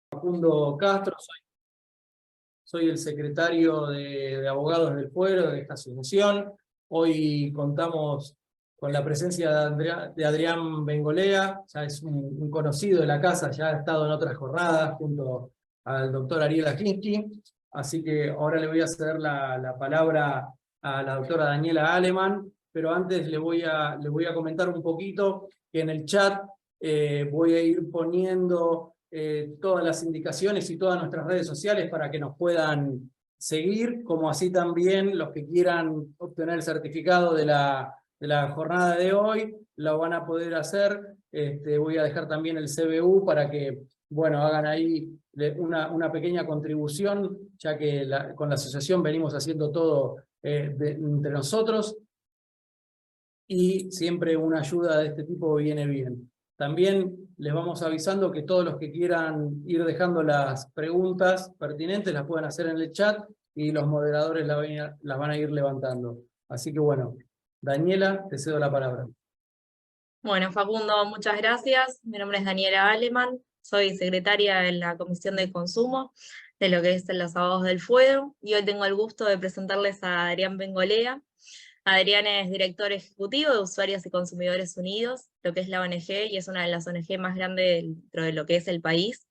Facundo Castro, soy el secretario de Abogados del Fuero de esta asociación. Hoy contamos con la presencia de Adrián Bengolea, ya es un conocido de la casa, ya ha estado en otras jornadas junto al doctor Ariel Akinski, así que ahora le voy a ceder la palabra a la doctora Daniela Aleman, pero antes le voy a comentar un poquito que en el chat voy a ir poniendo todas las indicaciones y todas nuestras redes sociales para que nos puedan seguir, como así también los que quieran obtener el certificado de la jornada de hoy, lo van a poder hacer. Voy a dejar también el CBU para que, bueno, hagan ahí una pequeña contribución, ya que con la asociación venimos haciendo todo entre nosotros, y siempre una ayuda de este tipo viene bien. También les vamos avisando que todos los que quieran ir dejando las preguntas pertinentes las pueden hacer en el chat y los moderadores las van a ir levantando. Así que bueno, Daniela, te cedo la palabra. Bueno, Facundo, muchas gracias. Mi nombre es Daniela Aleman, soy secretaria en la Comisión de Consumo de lo que es los Abogados del Fuero, y hoy tengo el gusto de presentarles a Adrián Bengolea. Adrián es director ejecutivo de Usuarios y Consumidores Unidos, lo que es la ONG, y es una de las ONG más grandes dentro de lo que es el país.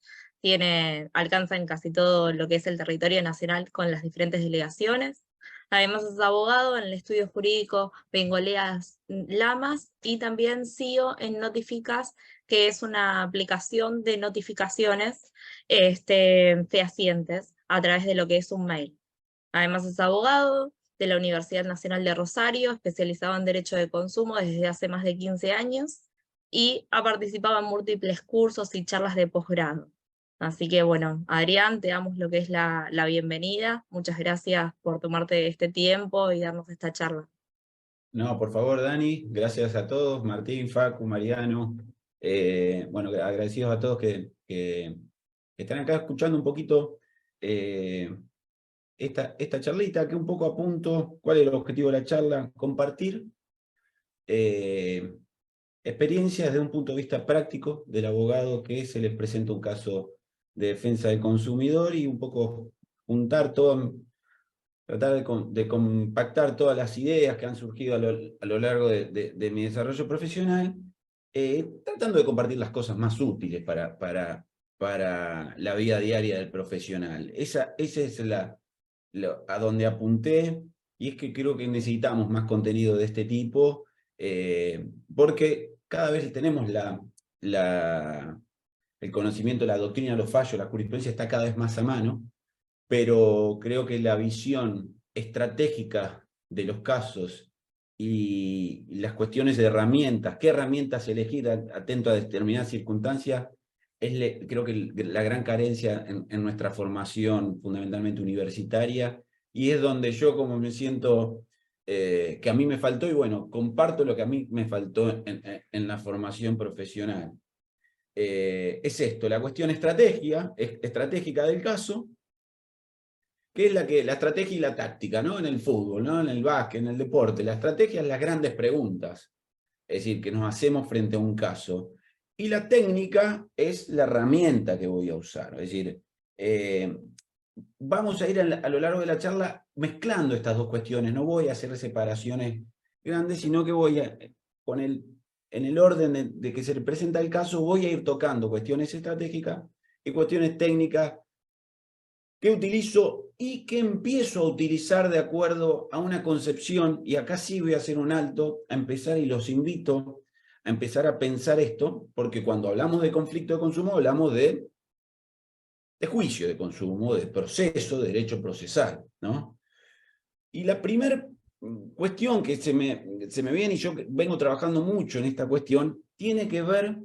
Alcanza en casi todo lo que es el territorio nacional con las diferentes delegaciones. Además es abogado en el estudio jurídico Bengoleas Lamas, y también CEO en Notificas, que es una aplicación de notificaciones fehacientes a través de lo que es un mail. Además es abogado de la Universidad Nacional de Rosario, especializado en Derecho de Consumo desde hace más de 15 años, y ha participado en múltiples cursos y charlas de posgrado. Así que bueno, Adrián, te damos lo que es la bienvenida. Muchas gracias por tomarte este tiempo y darnos esta charla. No, por favor, Dani, gracias a todos, Martín, Facu, Mariano. Bueno, agradecidos a todos que están acá escuchando un poquito esta charlita, que un poco apunto. ¿Cuál es el objetivo de la charla? Compartir experiencias desde un punto de vista práctico del abogado que se les presenta un caso de defensa del consumidor, y un poco juntar todo, tratar de compactar todas las ideas que han surgido a lo largo de mi desarrollo profesional, tratando de compartir las cosas más útiles para la vida diaria del profesional. Esa es a donde apunté, y es que creo que necesitamos más contenido de este tipo, porque cada vez tenemos el conocimiento, la doctrina, los fallos, la jurisprudencia está cada vez más a mano, pero creo que la visión estratégica de los casos y las cuestiones de herramientas, qué herramientas elegir atento a determinadas circunstancias, creo que la gran carencia en nuestra formación fundamentalmente universitaria, y es donde yo como me siento que a mí me faltó, y bueno, comparto lo que a mí me faltó en la formación profesional. Es esto, la cuestión estratégica del caso, que es la estrategia y la táctica, ¿no? En el fútbol, ¿no? En el básquet, en el deporte. La estrategia es las grandes preguntas, es decir, que nos hacemos frente a un caso. Y la técnica es la herramienta que voy a usar. Es decir, vamos a ir a lo largo de la charla mezclando estas dos cuestiones. No voy a hacer separaciones grandes, sino que voy a, en el orden de que se presenta el caso, voy a ir tocando cuestiones estratégicas y cuestiones técnicas que utilizo y que empiezo a utilizar de acuerdo a una concepción. Y acá sí voy a hacer un alto, a empezar, y los invito a empezar a pensar esto, porque cuando hablamos de conflicto de consumo hablamos de juicio de consumo, de proceso, de derecho procesal, ¿no? Y la primera cuestión que se me viene, y yo vengo trabajando mucho en esta cuestión, tiene que ver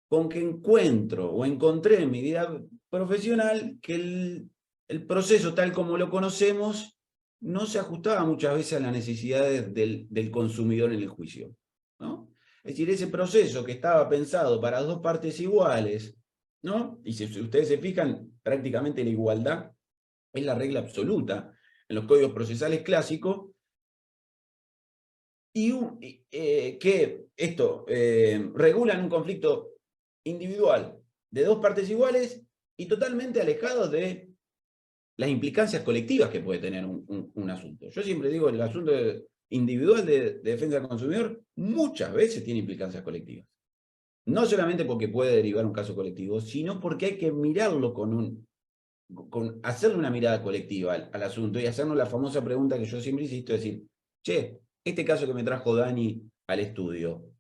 con que encontré en mi vida profesional que el proceso tal como lo conocemos no se ajustaba muchas veces a las necesidades del consumidor en el juicio, ¿no? Es decir, ese proceso que estaba pensado para dos partes iguales, ¿no? Y si ustedes se fijan, prácticamente la igualdad es la regla absoluta en los códigos procesales clásicos, que esto regulan un conflicto individual de dos partes iguales, y totalmente alejados de las implicancias colectivas que puede tener un asunto. Yo siempre digo, el asunto individual de defensa del consumidor muchas veces tiene implicancias colectivas. No solamente porque puede derivar un caso colectivo, sino porque hay que mirarlo hacerle una mirada colectiva al asunto y hacernos la famosa pregunta que yo siempre insisto, es decir, che, este caso que me trajo Dani al estudio,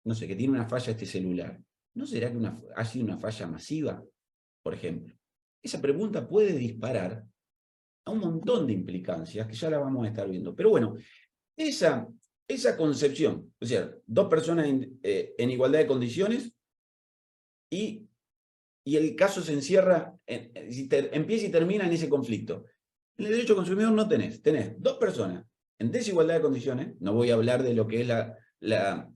no sé, que tiene una falla este celular, ¿no será que ha sido una falla masiva, por ejemplo? Esa pregunta puede disparar a un montón de implicancias que ya la vamos a estar viendo. Pero bueno, esa concepción, o sea, dos personas en igualdad de condiciones y el caso se encierra, empieza y termina en ese conflicto. En el derecho consumidor no tenés dos personas en desigualdad de condiciones, no voy a hablar de lo que es la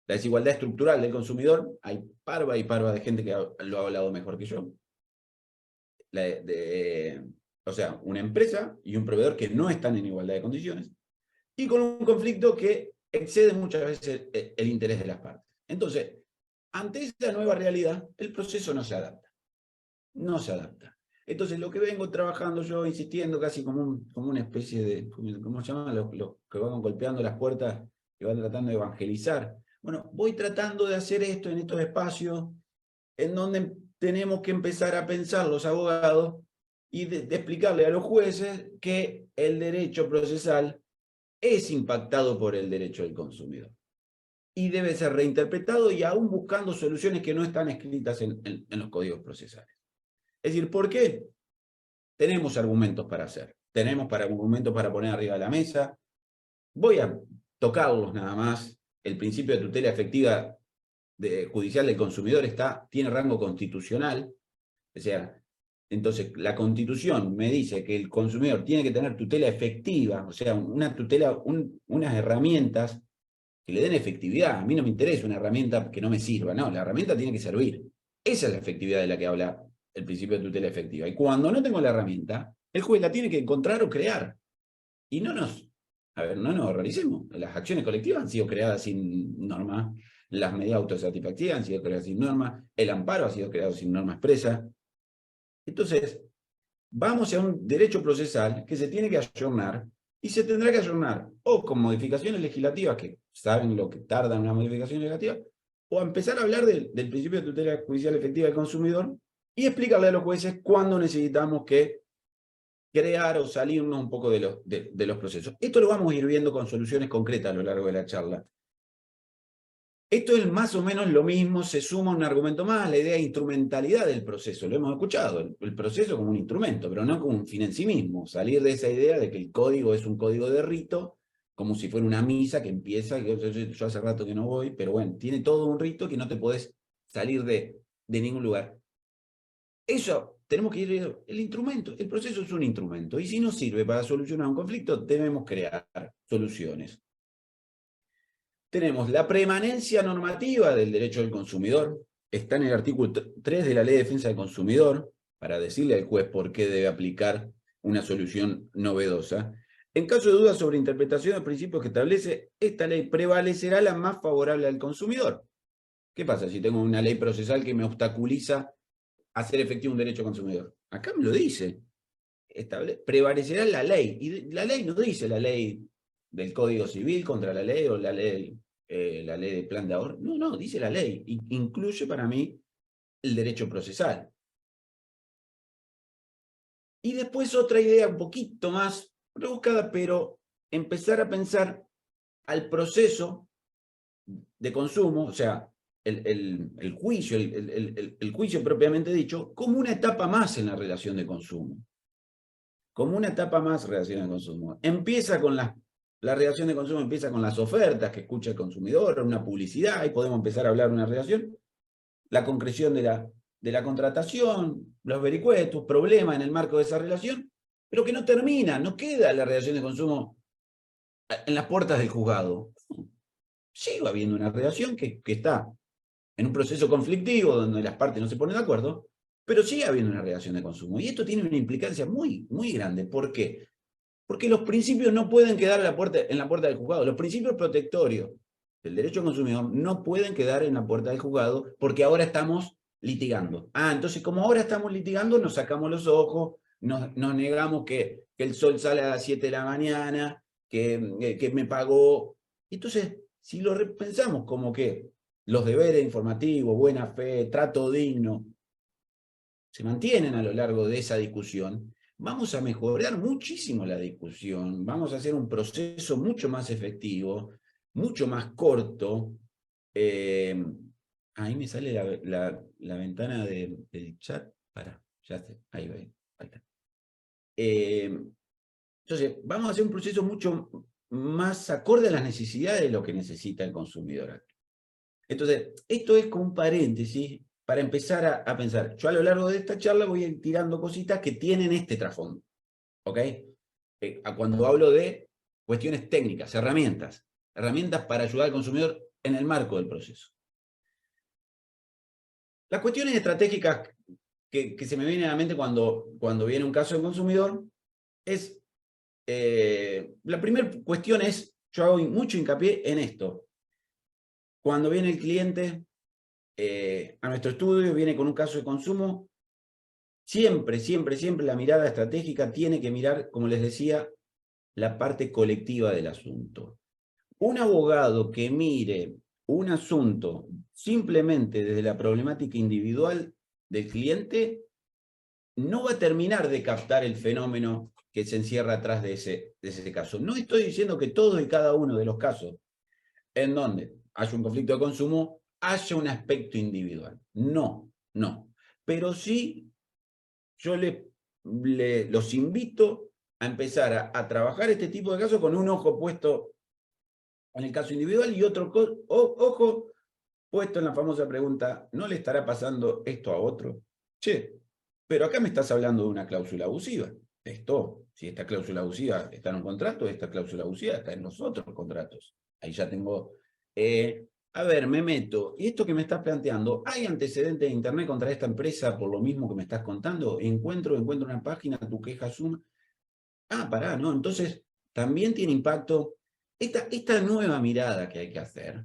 desigualdad estructural del consumidor, hay parva y parva de gente que lo ha hablado mejor que yo. O sea, una empresa y un proveedor que no están en igualdad de condiciones, y con un conflicto que excede muchas veces el interés de las partes. Entonces, ante esta nueva realidad, el proceso no se adapta. No se adapta. Entonces, lo que vengo trabajando yo, insistiendo casi como una especie de, ¿cómo se llaman? Los que van golpeando las puertas, que van tratando de evangelizar. Bueno, voy tratando de hacer esto en estos espacios en donde tenemos que empezar a pensar los abogados y de explicarle a los jueces que el derecho procesal es impactado por el derecho del consumidor. Y debe ser reinterpretado y aún buscando soluciones que no están escritas en los códigos procesales. Es decir, ¿por qué? Tenemos argumentos para hacer. Tenemos argumentos para poner arriba de la mesa. Voy a tocarlos nada más. El principio de tutela efectiva judicial del consumidor tiene rango constitucional. O sea, entonces la Constitución me dice que el consumidor tiene que tener tutela efectiva, o sea, una tutela, unas herramientas que le den efectividad. A mí no me interesa una herramienta que no me sirva, no, la herramienta tiene que servir. Esa es la efectividad de la que habla el principio de tutela efectiva. Y cuando no tengo la herramienta, el juez la tiene que encontrar o crear. Y no nos horroricemos. Las acciones colectivas han sido creadas sin norma, las medidas autosatisfactivas han sido creadas sin norma, el amparo ha sido creado sin norma expresa. Entonces, vamos a un derecho procesal que se tiene que ayornar y se tendrá que ayornar o con modificaciones legislativas, que saben lo que tarda una modificación legislativa, o a empezar a hablar del principio de tutela judicial efectiva del consumidor y explicarle a los jueces cuándo necesitamos que crear o salirnos un poco de los procesos. Esto lo vamos a ir viendo con soluciones concretas a lo largo de la charla. Esto es más o menos lo mismo, se suma un argumento más, la idea de instrumentalidad del proceso. Lo hemos escuchado, el proceso como un instrumento, pero no como un fin en sí mismo. Salir de esa idea de que el código es un código de rito, como si fuera una misa que empieza, que yo hace rato que no voy, pero bueno, tiene todo un rito que no te podés salir de ningún lugar. Eso, tenemos que ir, el instrumento, el proceso es un instrumento, y si no sirve para solucionar un conflicto, debemos crear soluciones. Tenemos la preemanencia normativa del derecho del consumidor, está en el artículo 3 de la Ley de Defensa del Consumidor, para decirle al juez por qué debe aplicar una solución novedosa. En caso de dudas sobre interpretación de principios que establece, esta ley prevalecerá la más favorable al consumidor. ¿Qué pasa si tengo una ley procesal que me obstaculiza hacer efectivo un derecho consumidor? Acá me lo dice. Prevalecerá la ley. Y la ley no dice la ley del Código Civil contra la ley o la ley de plan de ahorro. No, dice la ley. Incluye para mí el derecho procesal. Y después otra idea un poquito más rebuscada, pero empezar a pensar al proceso de consumo, o sea, el juicio, el juicio propiamente dicho, como una etapa más en la relación de consumo. Como una etapa más en la relación de consumo. Empieza con la relación de consumo, empieza con las ofertas que escucha el consumidor, una publicidad, ahí podemos empezar a hablar de una relación. La concreción de la contratación, los vericuetos, problemas en el marco de esa relación, pero que no termina, no queda la relación de consumo en las puertas del juzgado. Sigue habiendo una relación que está en un proceso conflictivo donde las partes no se ponen de acuerdo, pero sigue habiendo una relación de consumo. Y esto tiene una implicancia muy, muy grande. ¿Por qué? Porque los principios no pueden quedar en la puerta del juzgado. Los principios protectorios del derecho al consumidor no pueden quedar en la puerta del juzgado porque ahora estamos litigando. Entonces como ahora estamos litigando, nos sacamos los ojos, nos negamos que el sol sale a las 7 de la mañana, que me pagó. Entonces, si lo repensamos como que los deberes informativos, buena fe, trato digno, se mantienen a lo largo de esa discusión, vamos a mejorar muchísimo la discusión, vamos a hacer un proceso mucho más efectivo, mucho más corto. Ahí me sale la ventana del chat. Ya sé, ahí va. Ahí está. Entonces, vamos a hacer un proceso mucho más acorde a las necesidades de lo que necesita el consumidor. Entonces, esto es como un paréntesis para empezar a pensar. Yo a lo largo de esta charla voy a ir tirando cositas que tienen este trasfondo. ¿Ok? Cuando hablo de cuestiones técnicas, herramientas para ayudar al consumidor en el marco del proceso. Las cuestiones estratégicas que se me vienen a la mente cuando viene un caso de consumidor es, la primera cuestión es, yo hago mucho hincapié en esto. Cuando viene el cliente a nuestro estudio, viene con un caso de consumo, siempre la mirada estratégica tiene que mirar, como les decía, la parte colectiva del asunto. Un abogado que mire un asunto simplemente desde la problemática individual del cliente no va a terminar de captar el fenómeno que se encierra atrás de ese caso. No estoy diciendo que todos y cada uno de los casos en donde haya un conflicto de consumo haya un aspecto individual. No. Pero sí yo los invito a empezar a trabajar este tipo de casos con un ojo puesto en el caso individual y otro ojo puesto en la famosa pregunta, ¿no le estará pasando esto a otro? Che, pero acá me estás hablando de una cláusula abusiva. Si esta cláusula abusiva está en un contrato, esta cláusula abusiva está en los otros contratos. Ahí ya tengo... a ver, me meto. ¿Y esto que me estás planteando? ¿Hay antecedentes de internet contra esta empresa por lo mismo que me estás contando? Encuentro una página, tu queja suma. Pará, ¿no? Entonces, también tiene impacto esta nueva mirada que hay que hacer,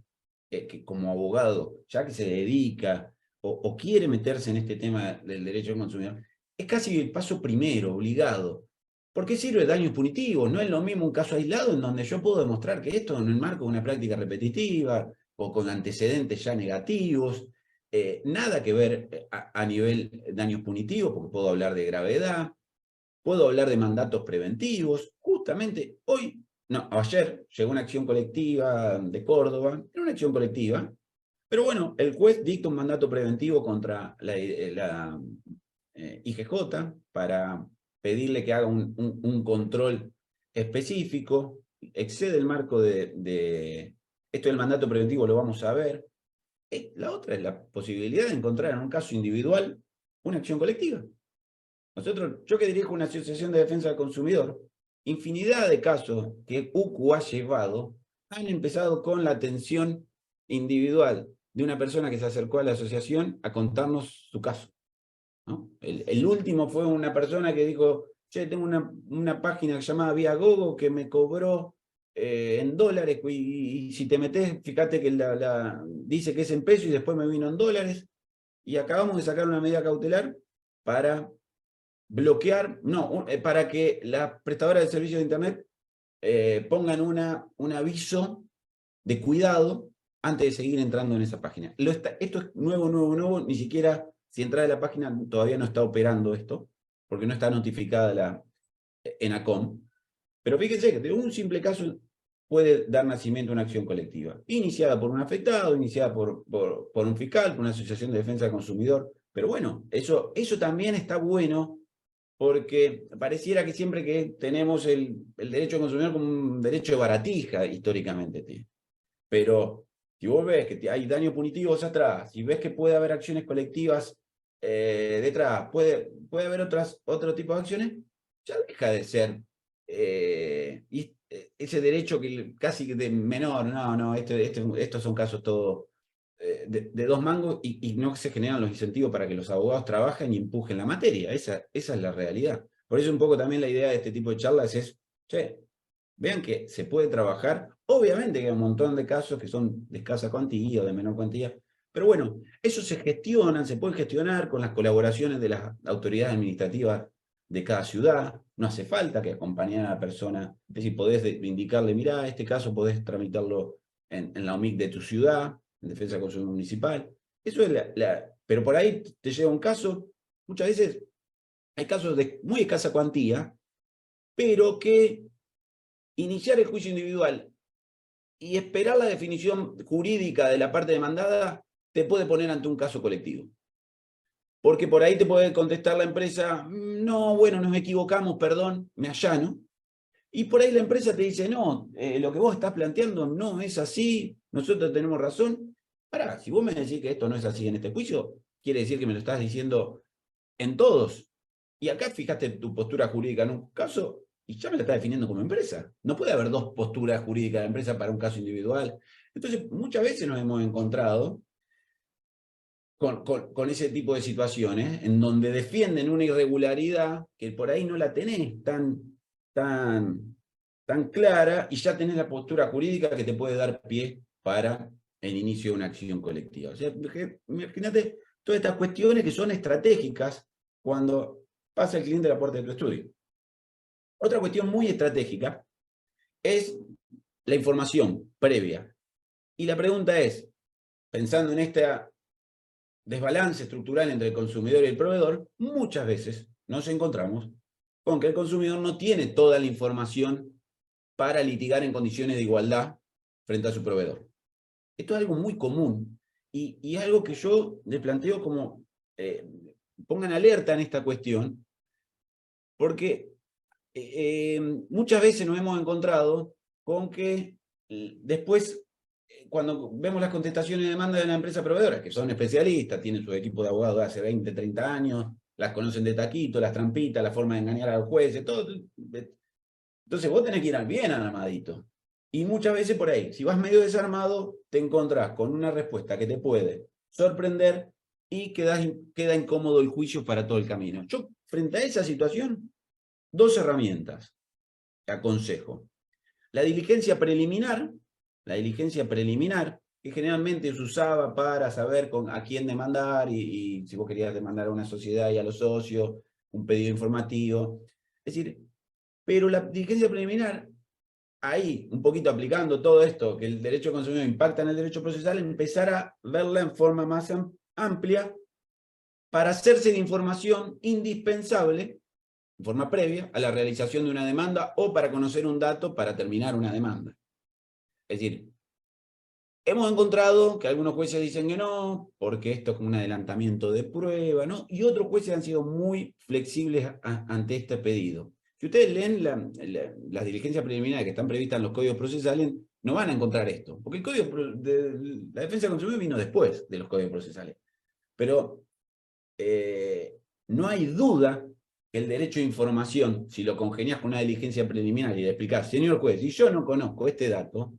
que como abogado, ya que se dedica o quiere meterse en este tema del derecho del consumidor, es casi el paso primero, obligado. Porque sirve de daños punitivos. No es lo mismo un caso aislado en donde yo puedo demostrar que esto en el marco de una práctica repetitiva o con antecedentes ya negativos, nada que ver a nivel daños punitivos, porque puedo hablar de gravedad, puedo hablar de mandatos preventivos. Justamente ayer llegó una acción colectiva de Córdoba, era una acción colectiva, pero bueno, el juez dicta un mandato preventivo contra la IGJ para pedirle que haga un control específico, excede el marco de esto del mandato preventivo, lo vamos a ver. La otra es la posibilidad de encontrar en un caso individual una acción colectiva. Yo que dirijo una asociación de defensa del consumidor, infinidad de casos que UCU ha llevado han empezado con la atención individual de una persona que se acercó a la asociación a contarnos su caso, ¿no? El último fue una persona que dijo, che, tengo una página llamada Viagogo que me cobró en dólares y si te metés, fíjate que dice que es en pesos y después me vino en dólares y acabamos de sacar una medida cautelar para bloquear, para que las prestadoras de servicios de Internet pongan un aviso de cuidado antes de seguir entrando en esa página. Esto es nuevo, ni siquiera si entras a la página todavía no está operando esto, porque no está notificada la ENACOM. Pero fíjense que de un simple caso puede dar nacimiento a una acción colectiva, iniciada por un afectado, iniciada por un fiscal, por una asociación de defensa del consumidor. Pero bueno, eso también está bueno, porque pareciera que siempre que tenemos el derecho al consumidor como un derecho de baratija, históricamente. Pero si vos ves que hay daños punitivos atrás, si ves que puede haber acciones colectivas detrás, puede haber otro tipo de acciones, ya deja de ser ese derecho que casi de menor, estos son casos todos de dos mangos y no se generan los incentivos para que los abogados trabajen y empujen la materia. Esa es la realidad. Por eso un poco también la idea de este tipo de charlas es, che, vean que se puede trabajar. Obviamente que hay un montón de casos que son de escasa cuantía o de menor cuantía, Pero bueno, eso se puede gestionar con las colaboraciones de las autoridades administrativas de cada ciudad. No hace falta que acompañar a la persona. Es decir, podés indicarle, mirá, este caso podés tramitarlo en la OMIC de tu ciudad, en Defensa del Consumidor Municipal. Eso es pero por ahí te llega un caso, muchas veces hay casos de muy escasa cuantía, pero que iniciar el juicio individual y esperar la definición jurídica de la parte demandada te puede poner ante un caso colectivo. Porque por ahí te puede contestar la empresa, no, bueno, nos equivocamos, perdón, me allano. Y por ahí la empresa te dice, no, lo que vos estás planteando no es así, nosotros tenemos razón. Pará, si vos me decís que esto no es así en este juicio, quiere decir que me lo estás diciendo en todos. Y acá fijaste tu postura jurídica en un caso y ya me la estás definiendo como empresa. No puede haber dos posturas jurídicas de empresa para un caso individual. Entonces, muchas veces nos hemos encontrado con ese tipo de situaciones en donde defienden una irregularidad que por ahí no la tenés tan clara y ya tenés la postura jurídica que te puede dar pie para el inicio de una acción colectiva. O sea, imagínate todas estas cuestiones que son estratégicas cuando pasa el cliente a la puerta de tu estudio. Otra cuestión muy estratégica es la información previa. Y la pregunta es, pensando en este desbalance estructural entre el consumidor y el proveedor, muchas veces nos encontramos con que el consumidor no tiene toda la información para litigar en condiciones de igualdad frente a su proveedor. Esto es algo muy común y algo que yo les planteo como pongan alerta en esta cuestión, porque muchas veces nos hemos encontrado con que después, cuando vemos las contestaciones de demanda de la empresa proveedora, que son especialistas, tienen su equipo de abogados de hace 20, 30 años, las conocen de taquito, las trampitas, la forma de engañar a los jueces, todo. Entonces vos tenés que ir bien armadito. Y muchas veces por ahí, si vas medio desarmado, te encontrás con una respuesta que te puede sorprender y queda incómodo el juicio para todo el camino. Yo, frente a esa situación, dos herramientas que aconsejo. La diligencia preliminar, que generalmente se usaba para saber a quién demandar y si vos querías demandar a una sociedad y a los socios, un pedido informativo. Es decir, pero la diligencia preliminar, ahí, un poquito aplicando todo esto, que el derecho del consumidor impacta en el derecho procesal, empezar a verla en forma más amplia para hacerse de información indispensable en forma previa a la realización de una demanda o para conocer un dato para terminar una demanda. Es decir, hemos encontrado que algunos jueces dicen que no, porque esto es como un adelantamiento de prueba, ¿no? Y otros jueces han sido muy flexibles ante este pedido. Si ustedes leen las diligencias preliminares que están previstas en los códigos procesales, no van a encontrar esto, porque el código de la defensa del consumidor vino después de los códigos procesales. Pero no hay duda que el derecho de información, si lo congenias con una diligencia preliminar y le explicás, señor juez, si yo no conozco este dato,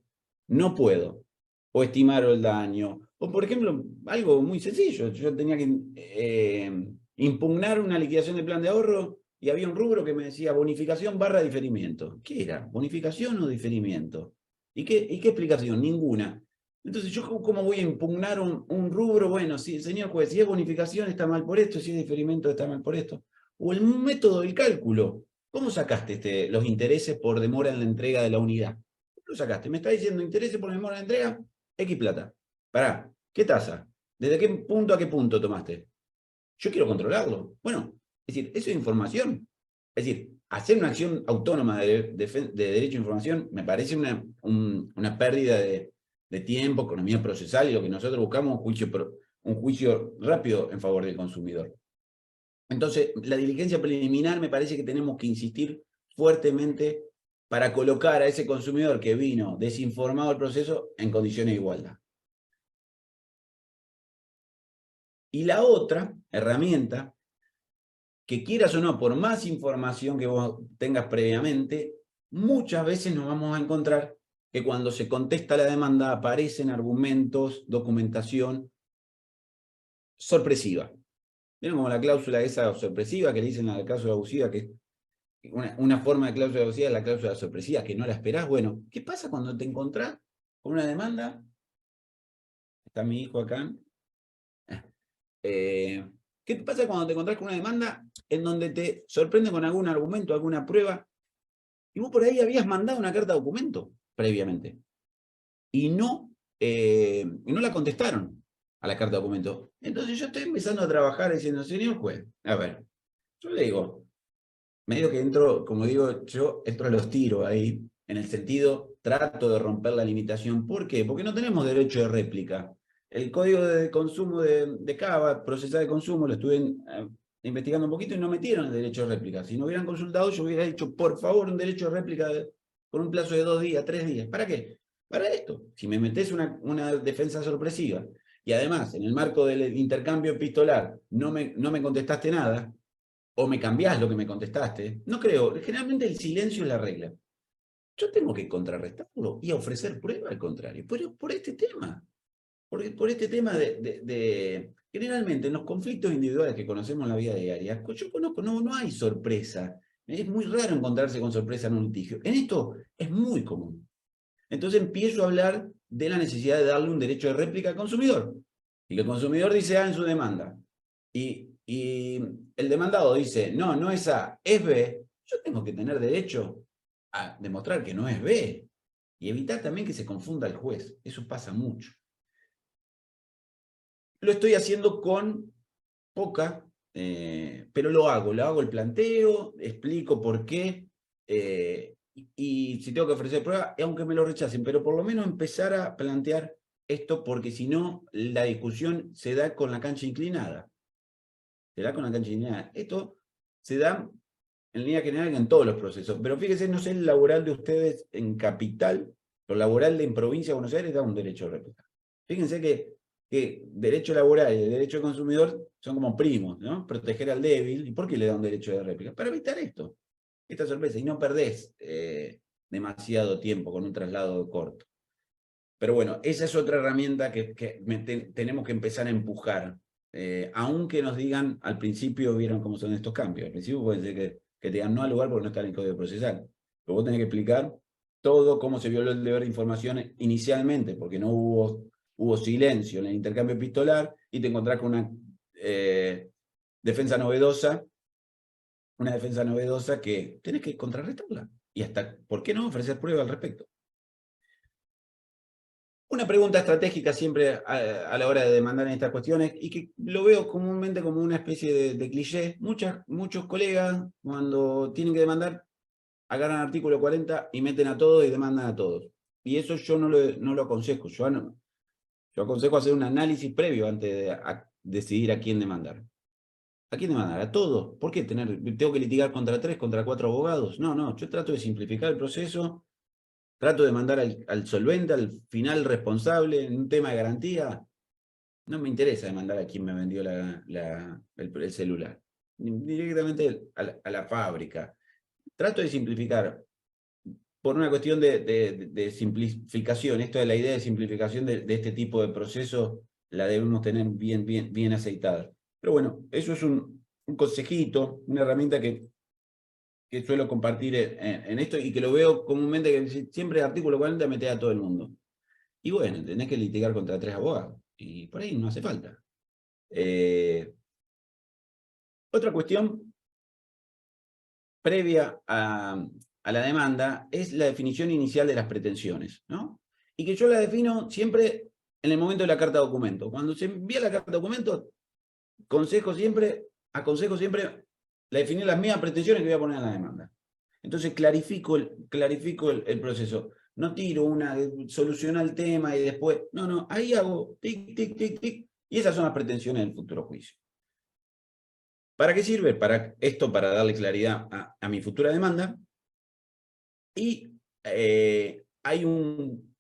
no puedo o estimar el daño. O, por ejemplo, algo muy sencillo, yo tenía que impugnar una liquidación de plan de ahorro y había un rubro que me decía bonificación / diferimiento. ¿Qué era? ¿Bonificación o diferimiento? ¿Y qué explicación? Ninguna. Entonces, ¿yo cómo voy a impugnar un rubro? Bueno, sí, señor juez, si es bonificación está mal por esto, si es diferimiento está mal por esto. O el método del cálculo. ¿Cómo sacaste los intereses por demora en la entrega de la unidad? ¿Cómo lo sacaste? ¿Me está diciendo intereses por demora en la entrega? X plata. Pará, ¿qué tasa? ¿Desde qué punto a qué punto tomaste? Yo quiero controlarlo. Bueno, es decir, eso es información. Es decir, hacer una acción autónoma de derecho a información me parece una pérdida de tiempo, economía procesal, y lo que nosotros buscamos es un juicio rápido en favor del consumidor. Entonces, la diligencia preliminar me parece que tenemos que insistir fuertemente para colocar a ese consumidor que vino desinformado del proceso en condiciones de igualdad. Y la otra herramienta, que quieras o no, por más información que vos tengas previamente, muchas veces nos vamos a encontrar que cuando se contesta la demanda aparecen argumentos, documentación sorpresiva. ¿Vieron como la cláusula esa sorpresiva que le dicen a la cláusula abusiva, que una forma de cláusula abusiva es la cláusula sorpresiva, que no la esperás? Bueno, ¿qué pasa cuando te encontrás con una demanda? Está mi hijo acá. ¿Qué pasa cuando te encontrás con una demanda en donde te sorprende con algún argumento, alguna prueba, y vos por ahí habías mandado una carta de documento previamente, y no la contestaron a la carta de documento? Entonces yo estoy empezando a trabajar diciendo, señor juez, a ver, yo le digo, medio que entro, como digo, yo entro a los tiros ahí, en el sentido, trato de romper la limitación. ¿Por qué? Porque no tenemos derecho de réplica. El código de consumo de Cava, procesal de consumo, lo estuve investigando un poquito y no metieron el derecho de réplica. Si no hubieran consultado, yo hubiera dicho, por favor, un derecho de réplica con un plazo de 2 días, 3 días. ¿Para qué? Para esto. Si me metés una defensa sorpresiva y además, en el marco del intercambio epistolar, no me contestaste nada, o me cambiás lo que me contestaste, no creo. Generalmente el silencio es la regla. Yo tengo que contrarrestarlo y ofrecer prueba al contrario. Pero por este tema. Por este tema generalmente en los conflictos individuales que conocemos en la vida diaria, yo conozco, no hay sorpresa. Es muy raro encontrarse con sorpresa en un litigio. En esto es muy común. Entonces empiezo a hablar de la necesidad de darle un derecho de réplica al consumidor. Y que el consumidor dice A en su demanda. Y el demandado dice, no es A, es B. Yo tengo que tener derecho a demostrar que no es B. Y evitar también que se confunda el juez. Eso pasa mucho. Lo estoy haciendo con poca, pero lo hago el planteo, explico por qué, y si tengo que ofrecer pruebas, aunque me lo rechacen, pero por lo menos empezar a plantear esto, porque si no, la discusión se da con la cancha inclinada. Se da con la cancha inclinada. Esto se da en línea general en todos los procesos, pero fíjense, no sé el laboral de ustedes en Capital, lo laboral en Provincia de Buenos Aires da un derecho de réplica. Fíjense que derecho laboral y el derecho del consumidor son como primos, ¿no? Proteger al débil. ¿Y por qué le da un derecho de réplica? Para evitar esta sorpresa, y no perdés demasiado tiempo con un traslado corto. Pero bueno, esa es otra herramienta que tenemos que empezar a empujar. Aunque nos digan, al principio vieron cómo son estos cambios. Al principio puede ser que te digan no al lugar porque no está en el código procesal. Pero vos tenés que explicar todo cómo se violó el deber de información inicialmente, porque no hubo silencio en el intercambio epistolar, y te encontrás con una defensa novedosa, que tenés que contrarrestarla. Y hasta, ¿por qué no ofrecer prueba al respecto? Una pregunta estratégica siempre a la hora de demandar en estas cuestiones, y que lo veo comúnmente como una especie de cliché. Muchos colegas, cuando tienen que demandar, agarran artículo 40 y meten a todos y demandan a todos. Y eso yo no lo aconsejo. Yo aconsejo hacer un análisis previo antes de decidir a quién demandar. ¿A quién demandar? ¿A todos? ¿Por qué tengo que litigar contra 3, contra 4 abogados? No, yo trato de simplificar el proceso. Trato de mandar al solvente, al final responsable, en un tema de garantía. No me interesa demandar a quien me vendió el celular. Directamente a la fábrica. Trato de simplificar por una cuestión de simplificación. Esto de la idea de simplificación de este tipo de procesos la debemos tener bien aceitada. Pero bueno, eso es un consejito, una herramienta que suelo compartir en esto, y que lo veo comúnmente, que siempre el artículo 40 mete a todo el mundo. Y bueno, tenés que litigar contra 3 abogados, y por ahí no hace falta. Otra cuestión previa a la demanda es la definición inicial de las pretensiones, ¿no? Y que yo la defino siempre en el momento de la carta de documento. Cuando se envía la carta de documento, aconsejo siempre definir las mismas pretensiones que voy a poner en la demanda. Entonces clarifico el proceso. No tiro soluciona el tema y después... No, ahí hago tic, tic, tic, tic, y esas son las pretensiones del futuro juicio. ¿Para qué sirve? Para darle claridad a mi futura demanda. Y hay un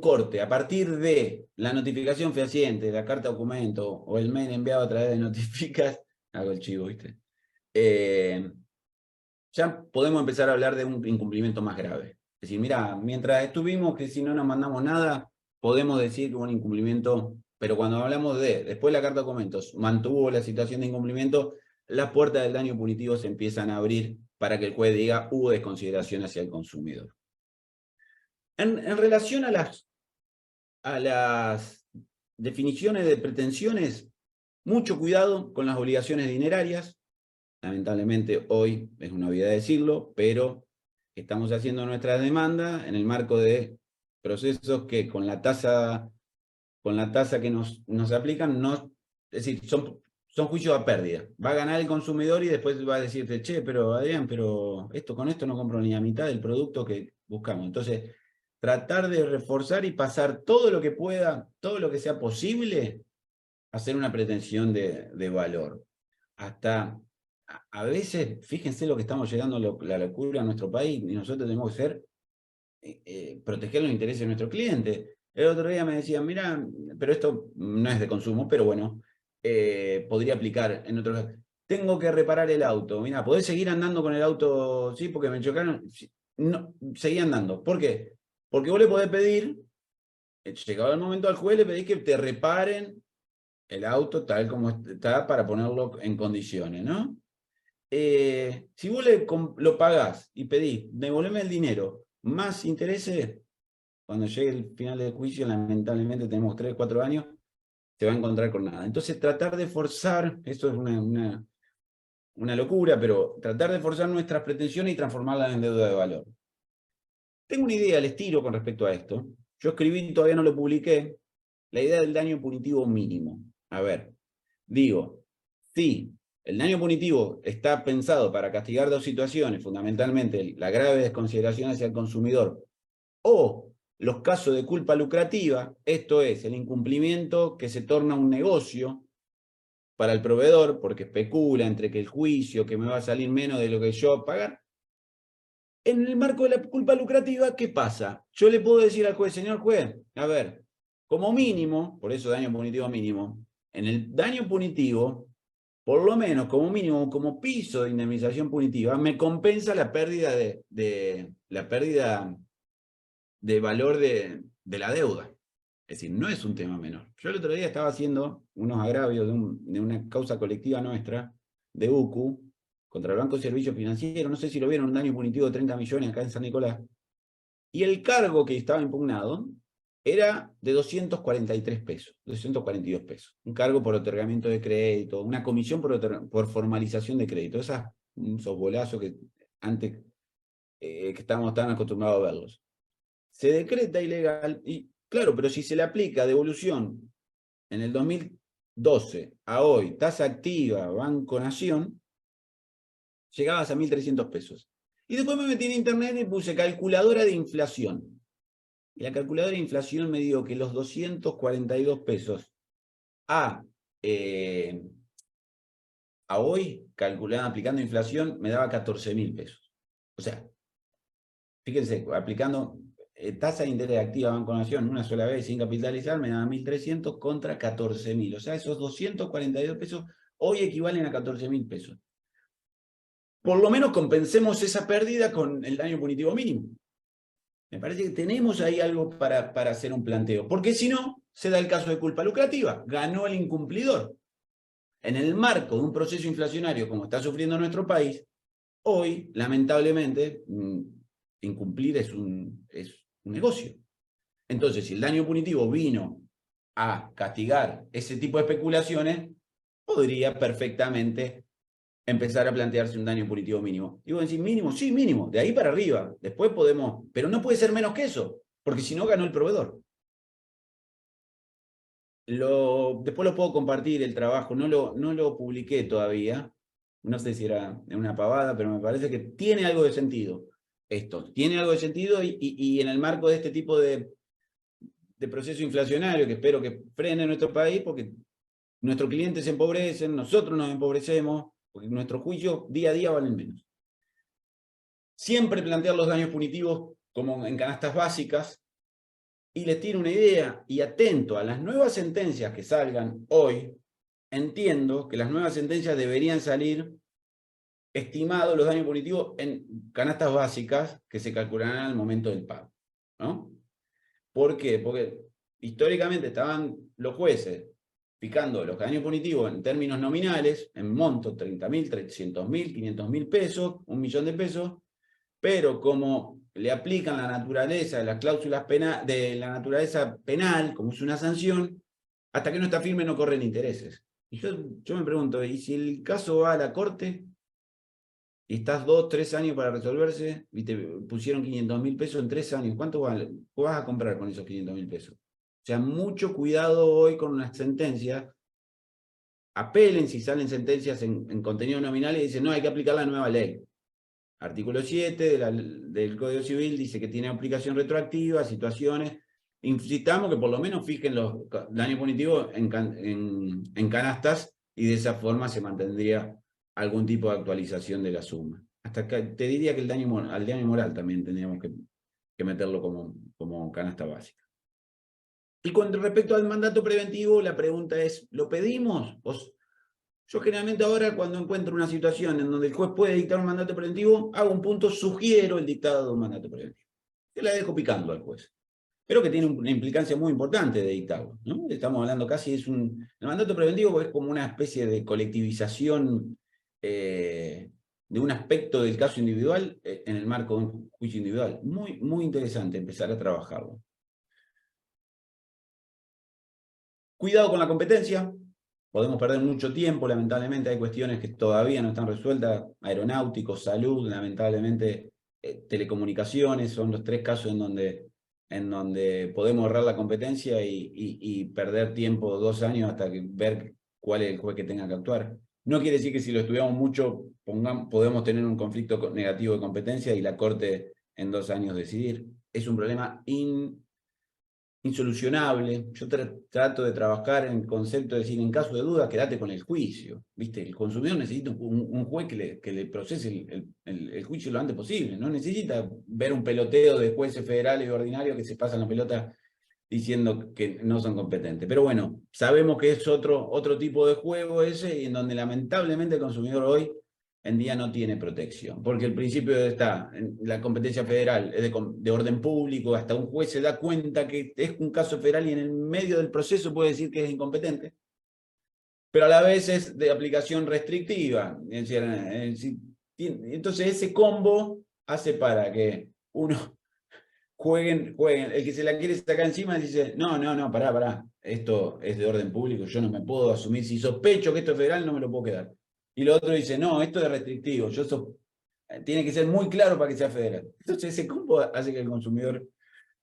corte. A partir de la notificación fehaciente, la carta de documento o el mail enviado a través de notificas, hago el chivo, ¿viste? Ya podemos empezar a hablar de un incumplimiento más grave. Es decir, mira, mientras estuvimos, que si no nos mandamos nada, podemos decir que hubo un incumplimiento, pero cuando hablamos después de la carta de documentos, mantuvo la situación de incumplimiento, las puertas del daño punitivo se empiezan a abrir para que el juez diga hubo desconsideración hacia el consumidor. En relación a las definiciones de pretensiones, Mucho cuidado con las obligaciones dinerarias. Lamentablemente hoy es una obviedad decirlo, pero estamos haciendo nuestras demandas en el marco de procesos que con la tasa que nos aplican, es decir, son juicios a pérdida. Va a ganar el consumidor y después va a decirte, che, pero Adrián, pero con esto no compro ni la mitad del producto que buscamos. Entonces, tratar de reforzar y pasar todo lo que pueda, todo lo que sea posible, hacer una pretensión de valor. Hasta, a veces, fíjense lo que estamos llegando a la locura en nuestro país, y nosotros tenemos que proteger los intereses de nuestro cliente. El otro día me decían, mira, pero esto no es de consumo, pero bueno, podría aplicar en otros casos. Tengo que reparar el auto. Mira, ¿podés seguir andando con el auto? Sí, porque me chocaron. Sí, no, seguí andando. ¿Por qué? Porque vos le podés pedir, llegado el momento al juez, le pedís que te reparen el auto tal como está para ponerlo en condiciones, ¿no? Si vos lo pagás y pedís, devolveme el dinero, más intereses, cuando llegue el final del juicio, lamentablemente tenemos 3 o 4 años, se va a encontrar con nada. Entonces tratar de forzar, esto es una locura, pero tratar de forzar nuestras pretensiones y transformarlas en deuda de valor. Tengo una idea, les tiro con respecto a esto. Yo escribí, todavía no lo publiqué, la idea del daño punitivo mínimo. A ver, digo, sí, el daño punitivo está pensado para castigar 2 situaciones, fundamentalmente la grave desconsideración hacia el consumidor o los casos de culpa lucrativa, esto es, el incumplimiento que se torna un negocio para el proveedor, porque especula entre que el juicio, que me va a salir menos de lo que yo voy a pagar. En el marco de la culpa lucrativa, ¿qué pasa? Yo le puedo decir al juez, señor juez, a ver, como mínimo, por eso daño punitivo mínimo, en el daño punitivo, por lo menos como mínimo, como piso de indemnización punitiva, me compensa la pérdida de valor de la deuda. Es decir, no es un tema menor. Yo el otro día estaba haciendo unos agravios de una causa colectiva nuestra, de UCU, contra el Banco de Servicios Financieros, no sé si lo vieron, un daño punitivo de 30 millones acá en San Nicolás, y el cargo que estaba impugnado era de 243 pesos, 242 pesos. Un cargo por otorgamiento de crédito, una comisión por formalización de crédito. Esos bolazos que antes que estábamos tan acostumbrados a verlos. Se decreta ilegal, y claro, pero si se le aplica devolución en el 2012 a hoy, tasa activa, Banco Nación, llegabas a 1.300 pesos. Y después me metí en internet y puse calculadora de inflación. Y la calculadora de inflación me dio que los 242 pesos a hoy, aplicando inflación, me daba 14.000 pesos. O sea, fíjense, aplicando tasa de interés activa Banco Nación una sola vez sin capitalizar, me daba 1.300 contra 14.000. O sea, esos 242 pesos hoy equivalen a 14.000 pesos. Por lo menos compensemos esa pérdida con el daño punitivo mínimo. Me parece que tenemos ahí algo para hacer un planteo. Porque si no, se da el caso de culpa lucrativa. Ganó el incumplidor. En el marco de un proceso inflacionario como está sufriendo nuestro país, hoy, lamentablemente, incumplir es un negocio. Entonces, si el daño punitivo vino a castigar ese tipo de especulaciones, podría perfectamente empezar a plantearse un daño punitivo mínimo. Y vos decís, mínimo, sí, mínimo, de ahí para arriba. Después podemos, pero no puede ser menos que eso, porque si no ganó el proveedor. Después lo puedo compartir el trabajo, no lo publiqué todavía, no sé si era una pavada, pero me parece que tiene algo de sentido esto, tiene algo de sentido y en el marco de este tipo de proceso inflacionario que espero que frene en nuestro país, porque nuestros clientes se empobrecen, nosotros nos empobrecemos, porque nuestros juicios día a día valen menos. Siempre plantear los daños punitivos como en canastas básicas, y les tiro una idea, y atento a las nuevas sentencias que salgan hoy, entiendo que las nuevas sentencias deberían salir estimados los daños punitivos en canastas básicas que se calcularán al momento del pago, ¿no? ¿Por qué? Porque históricamente estaban los jueces fijando los daños punitivos en términos nominales, en monto 30.000, 300.000, 500.000 pesos, 1.000.000 de pesos, pero como le aplican la naturaleza de las cláusulas penales, de la naturaleza penal, como es una sanción, hasta que no está firme no corren intereses. Y yo me pregunto, ¿y si el caso va a la corte y estás 2, 3 años para resolverse y te pusieron 500.000 pesos en 3 años? ¿Cuánto vas a comprar con esos 500.000 pesos? O sea, mucho cuidado hoy con una sentencia. Apelen si salen sentencias en contenido nominal y dicen, no, hay que aplicar la nueva ley. Artículo 7 del Código Civil dice que tiene aplicación retroactiva, situaciones. Incitamos que por lo menos fijen los daños punitivos en canastas y de esa forma se mantendría algún tipo de actualización de la suma. Hasta acá, te diría que al daño moral también tendríamos que meterlo como canasta básica. Y con respecto al mandato preventivo, la pregunta es, ¿lo pedimos? Yo generalmente ahora cuando encuentro una situación en donde el juez puede dictar un mandato preventivo, hago un punto, sugiero el dictado de un mandato preventivo. Que la dejo picando al juez. Pero que tiene una implicancia muy importante de dictarlo, ¿no? Estamos hablando casi, el mandato preventivo es como una especie de colectivización de un aspecto del caso individual en el marco de un juicio individual. Muy, muy interesante empezar a trabajarlo. Cuidado con la competencia. Podemos perder mucho tiempo, lamentablemente hay cuestiones que todavía no están resueltas, aeronáuticos, salud, lamentablemente telecomunicaciones, son los 3 casos en donde podemos errar la competencia y perder tiempo 2 años hasta ver cuál es el juez que tenga que actuar. No quiere decir que si lo estudiamos mucho podemos tener un conflicto negativo de competencia y la Corte en 2 años decidir. Es un problema insolucionable. Yo trato de trabajar en el concepto de decir, en caso de duda, quédate con el juicio. ¿Viste? El consumidor necesita un juez que le procese el juicio lo antes posible. No necesita ver un peloteo de jueces federales y ordinarios que se pasan la pelota diciendo que no son competentes. Pero bueno, sabemos que es otro tipo de juego ese, y en donde lamentablemente el consumidor hoy en día no tiene protección, porque el principio está en la competencia federal, es de orden público, hasta un juez se da cuenta que es un caso federal y en el medio del proceso puede decir que es incompetente, pero a la vez es de aplicación restrictiva. Es decir, entonces ese combo hace para que uno jueguen, el que se la quiere sacar encima dice, no, pará, esto es de orden público, yo no me puedo asumir, si sospecho que esto es federal no me lo puedo quedar. Y lo otro dice, no, esto es restrictivo, tiene que ser muy claro para que sea federal. Entonces ese combo hace que el consumidor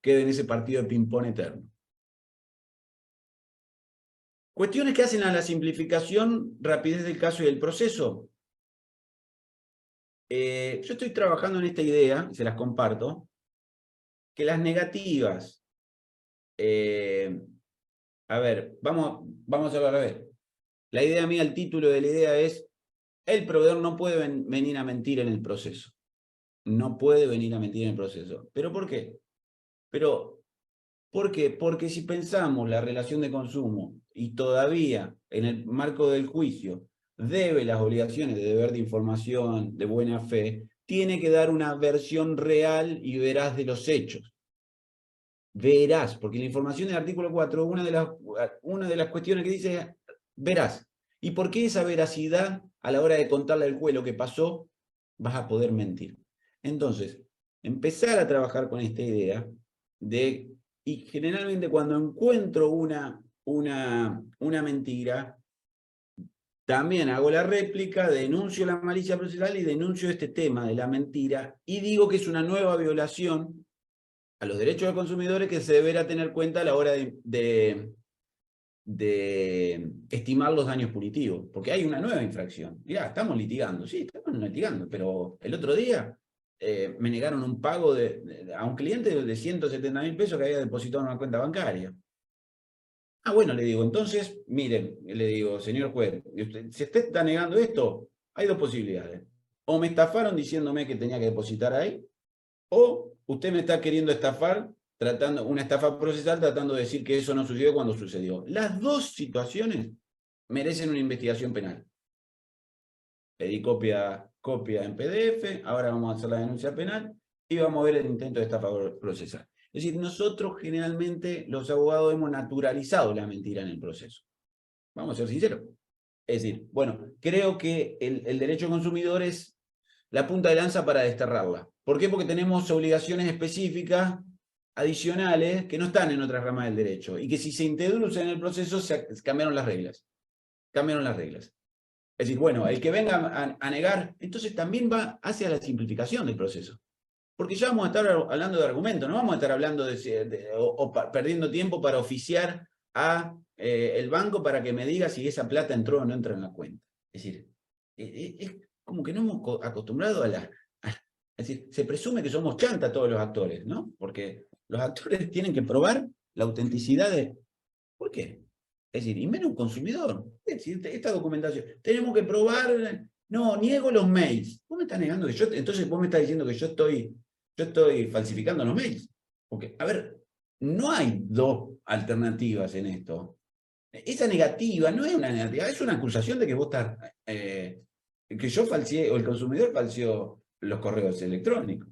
quede en ese partido de ping-pong eterno. Cuestiones que hacen a la simplificación, rapidez del caso y del proceso. Yo estoy trabajando en esta idea, y se las comparto, que las negativas, a ver, vamos a hablar a ver. La idea mía, el título de la idea es, el proveedor no puede venir a mentir en el proceso. No puede venir a mentir en el proceso. ¿Pero por qué? ¿Por qué? Porque si pensamos la relación de consumo y todavía en el marco del juicio debe las obligaciones de deber de información, de buena fe, tiene que dar una versión real y veraz de los hechos. Verás, porque la información del artículo 4, una de las cuestiones que dice es verás. ¿Y por qué esa veracidad a la hora de contarle al juez lo que pasó, vas a poder mentir? Entonces, empezar a trabajar con esta idea y generalmente cuando encuentro una mentira, también hago la réplica, denuncio la malicia procesal y denuncio este tema de la mentira y digo que es una nueva violación a los derechos de los consumidores que se deberá tener cuenta a la hora de estimar los daños punitivos, porque hay una nueva infracción. Mirá, estamos litigando, sí, estamos litigando, pero el otro día me negaron un pago a un cliente de 170.000 pesos que había depositado en una cuenta bancaria. Ah, bueno, le digo, entonces, miren, le digo, señor juez, si usted está negando esto, hay 2 posibilidades. O me estafaron diciéndome que tenía que depositar ahí, o usted me está queriendo estafar, una estafa procesal tratando de decir que eso no sucedió cuando sucedió. Las 2 situaciones merecen una investigación penal. Pedí copia en PDF, ahora vamos a hacer la denuncia penal y vamos a ver el intento de estafa procesal. Es decir, nosotros generalmente los abogados hemos naturalizado la mentira en el proceso. Vamos a ser sinceros. Es decir, bueno, creo que el derecho al consumidor es la punta de lanza para desterrarla. ¿Por qué? Porque tenemos obligaciones específicas adicionales que no están en otras ramas del derecho y que si se introducen en el proceso se cambiaron las reglas. cambiaron las reglas. Es decir, bueno, el que venga a negar, entonces también va hacia la simplificación del proceso. Porque ya vamos a estar hablando de argumentos, no vamos a estar hablando perdiendo tiempo para oficiar a el banco para que me diga si esa plata entró o no entra en la cuenta. Es decir, es como que no hemos acostumbrado es decir, se presume que somos chanta todos los actores, ¿no? Porque los actores tienen que probar la autenticidad de... ¿Por qué? Es decir, y menos un consumidor. Es decir, esta documentación, tenemos que probar... No, niego los mails. Vos me estás negando que yo... Entonces vos me estás diciendo que yo estoy falsificando los mails. Porque, a ver, no hay dos alternativas en esto. Esa negativa no es una negativa, es una acusación de que vos estás... que yo falseé, o el consumidor falseó los correos electrónicos.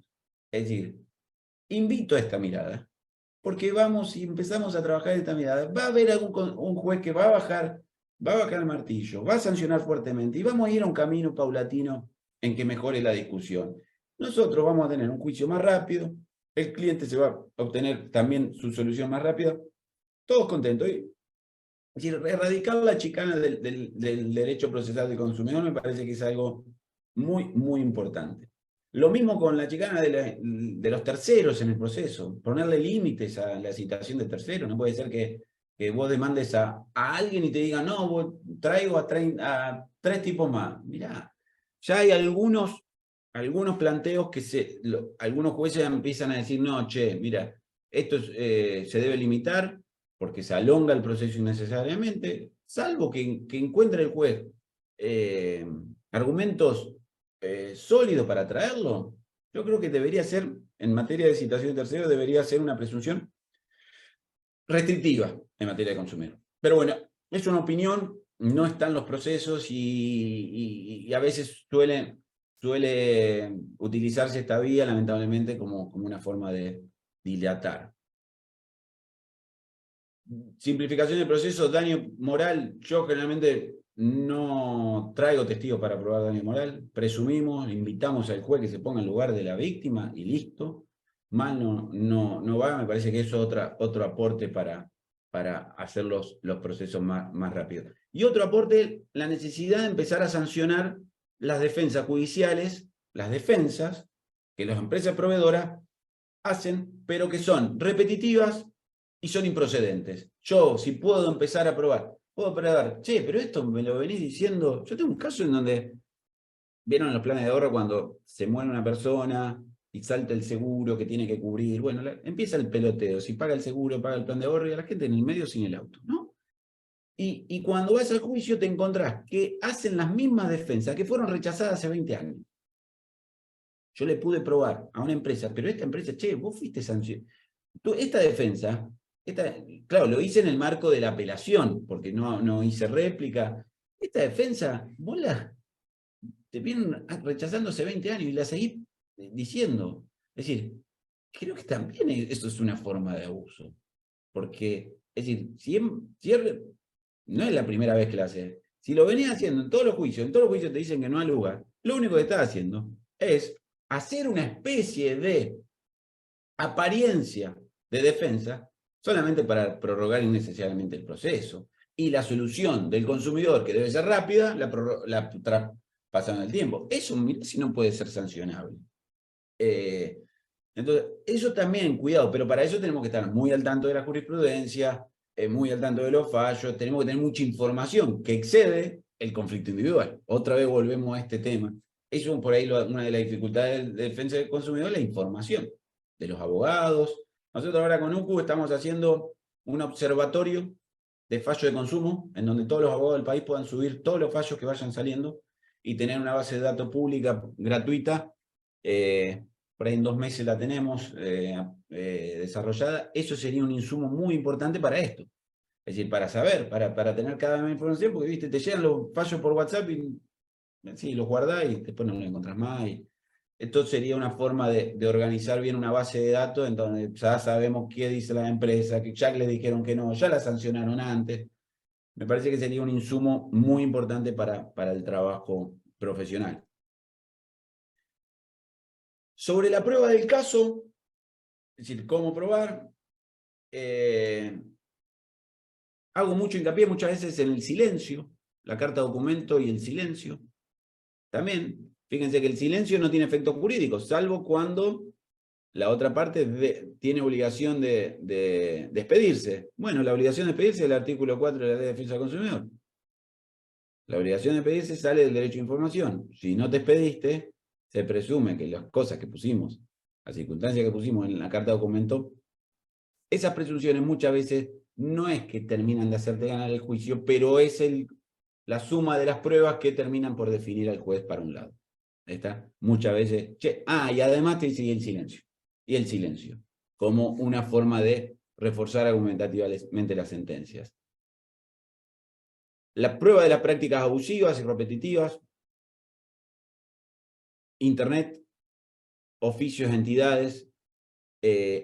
Es decir, invito a esta mirada, porque vamos y empezamos a trabajar esta mirada. Va a haber un juez que va a bajar el martillo, va a sancionar fuertemente, y vamos a ir a un camino paulatino en que mejore la discusión. Nosotros vamos a tener un juicio más rápido, el cliente se va a obtener también su solución más rápida, todos contentos. Es decir, erradicar la chicana del derecho procesal del consumidor me parece que es algo muy, muy importante. Lo mismo con la chicana de los terceros en el proceso, ponerle límites a la citación de terceros. No puede ser que vos demandes a alguien y te diga, no, vos traigo a 3 tipos más. Mirá, ya hay algunos planteos que algunos jueces empiezan a decir, no, che, mira, esto se debe limitar porque se alonga el proceso innecesariamente, salvo que encuentre el juez argumentos sólidos para traerlo. Yo creo que debería ser, en materia de citación de terceros, debería ser una presunción restrictiva en materia de consumidor. Pero bueno, es una opinión, no están los procesos y a veces suele utilizarse esta vía, lamentablemente, como una forma de dilatar. Simplificación del proceso, daño moral. Yo generalmente no traigo testigos para probar daño moral. Presumimos, invitamos al juez que se ponga en lugar de la víctima y listo. Mal no va, me parece que es otro aporte para hacer los procesos más rápidos. Y otro aporte, la necesidad de empezar a sancionar las defensas judiciales, las defensas que las empresas proveedoras hacen, pero que son repetitivas y son improcedentes. Yo, si puedo empezar a probar, puedo probar, che, pero esto me lo venís diciendo. Yo tengo un caso en donde, ¿vieron los planes de ahorro cuando se muere una persona y salta el seguro que tiene que cubrir? Bueno, empieza el peloteo, si paga el seguro, paga el plan de ahorro y a la gente en el medio sin el auto, ¿no? Y cuando vas al juicio te encontrás que hacen las mismas defensas que fueron rechazadas hace 20 años. Yo le pude probar a una empresa, pero esta empresa, che, vos fuiste sancionado. Esta defensa, claro, lo hice en el marco de la apelación, porque no hice réplica. Esta defensa, vos te vienen rechazando hace 20 años y la seguís diciendo. Es decir, creo que también esto es una forma de abuso. Porque, es decir, no es la primera vez que la hace. Si lo venís haciendo en todos los juicios te dicen que no hay lugar, lo único que estás haciendo es hacer una especie de apariencia de defensa solamente para prorrogar innecesariamente el proceso. Y la solución del consumidor, que debe ser rápida, la traspasan en el tiempo. Eso, mirá, si no puede ser sancionable. Entonces, eso también, cuidado, pero para eso tenemos que estar muy al tanto de la jurisprudencia, muy al tanto de los fallos, tenemos que tener mucha información que excede el conflicto individual. Otra vez volvemos a este tema. Eso es por ahí una de las dificultades de defensa del consumidor, la información de los abogados. Nosotros ahora con UCU estamos haciendo un observatorio de fallos de consumo, en donde todos los abogados del país puedan subir todos los fallos que vayan saliendo y tener una base de datos pública gratuita. Por ahí en 2 meses la tenemos desarrollada. Eso sería un insumo muy importante para esto. Es decir, para saber, para tener cada vez más información, porque viste, te llegan los fallos por WhatsApp y sí, los guardás y después no los encontrás más. Esto sería una forma de organizar bien una base de datos en donde ya sabemos qué dice la empresa, que ya les dijeron que no, ya la sancionaron antes. Me parece que sería un insumo muy importante para el trabajo profesional. Sobre la prueba del caso, es decir, cómo probar, hago mucho hincapié muchas veces en el silencio. la carta documento y el silencio. También, fíjense que el silencio no tiene efectos jurídicos, salvo cuando la otra parte tiene obligación de despedirse. Bueno, la obligación de despedirse es el artículo 4 de la Ley de Defensa del Consumidor. La obligación de despedirse sale del derecho a información. Si no te despediste, se presume que las cosas que pusimos, las circunstancias que pusimos en la carta de documento, esas presunciones muchas veces no es que terminan de hacerte ganar el juicio, pero es la suma de las pruebas que terminan por definir al juez para un lado. ¿Está? Muchas veces, y además te dice el silencio. Y el silencio, como una forma de reforzar argumentativamente las sentencias. La prueba de las prácticas abusivas y repetitivas, Internet, oficios, entidades,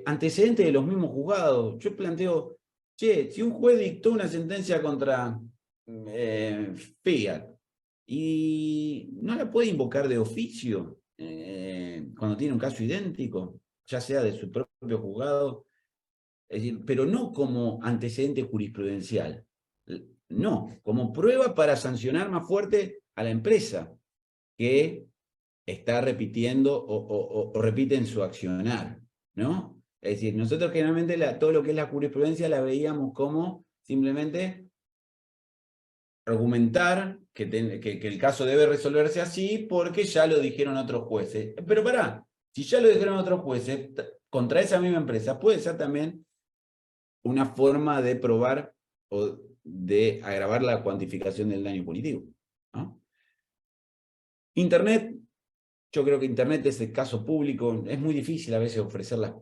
antecedentes de los mismos juzgados. Yo planteo, si un juez dictó una sentencia contra Fiat y no la puede invocar de oficio cuando tiene un caso idéntico, ya sea de su propio juzgado, es decir, pero no como antecedente jurisprudencial, no, como prueba para sancionar más fuerte a la empresa que está repitiendo o repite en su accionar, ¿no? Es decir, nosotros generalmente todo lo que es la jurisprudencia la veíamos como simplemente argumentar que el caso debe resolverse así porque ya lo dijeron otros jueces. Pero pará, si ya lo dijeron otros jueces, contra esa misma empresa puede ser también una forma de probar o de agravar la cuantificación del daño punitivo, ¿no? Internet, yo creo que Internet es el caso público, es muy difícil a veces ofrecer las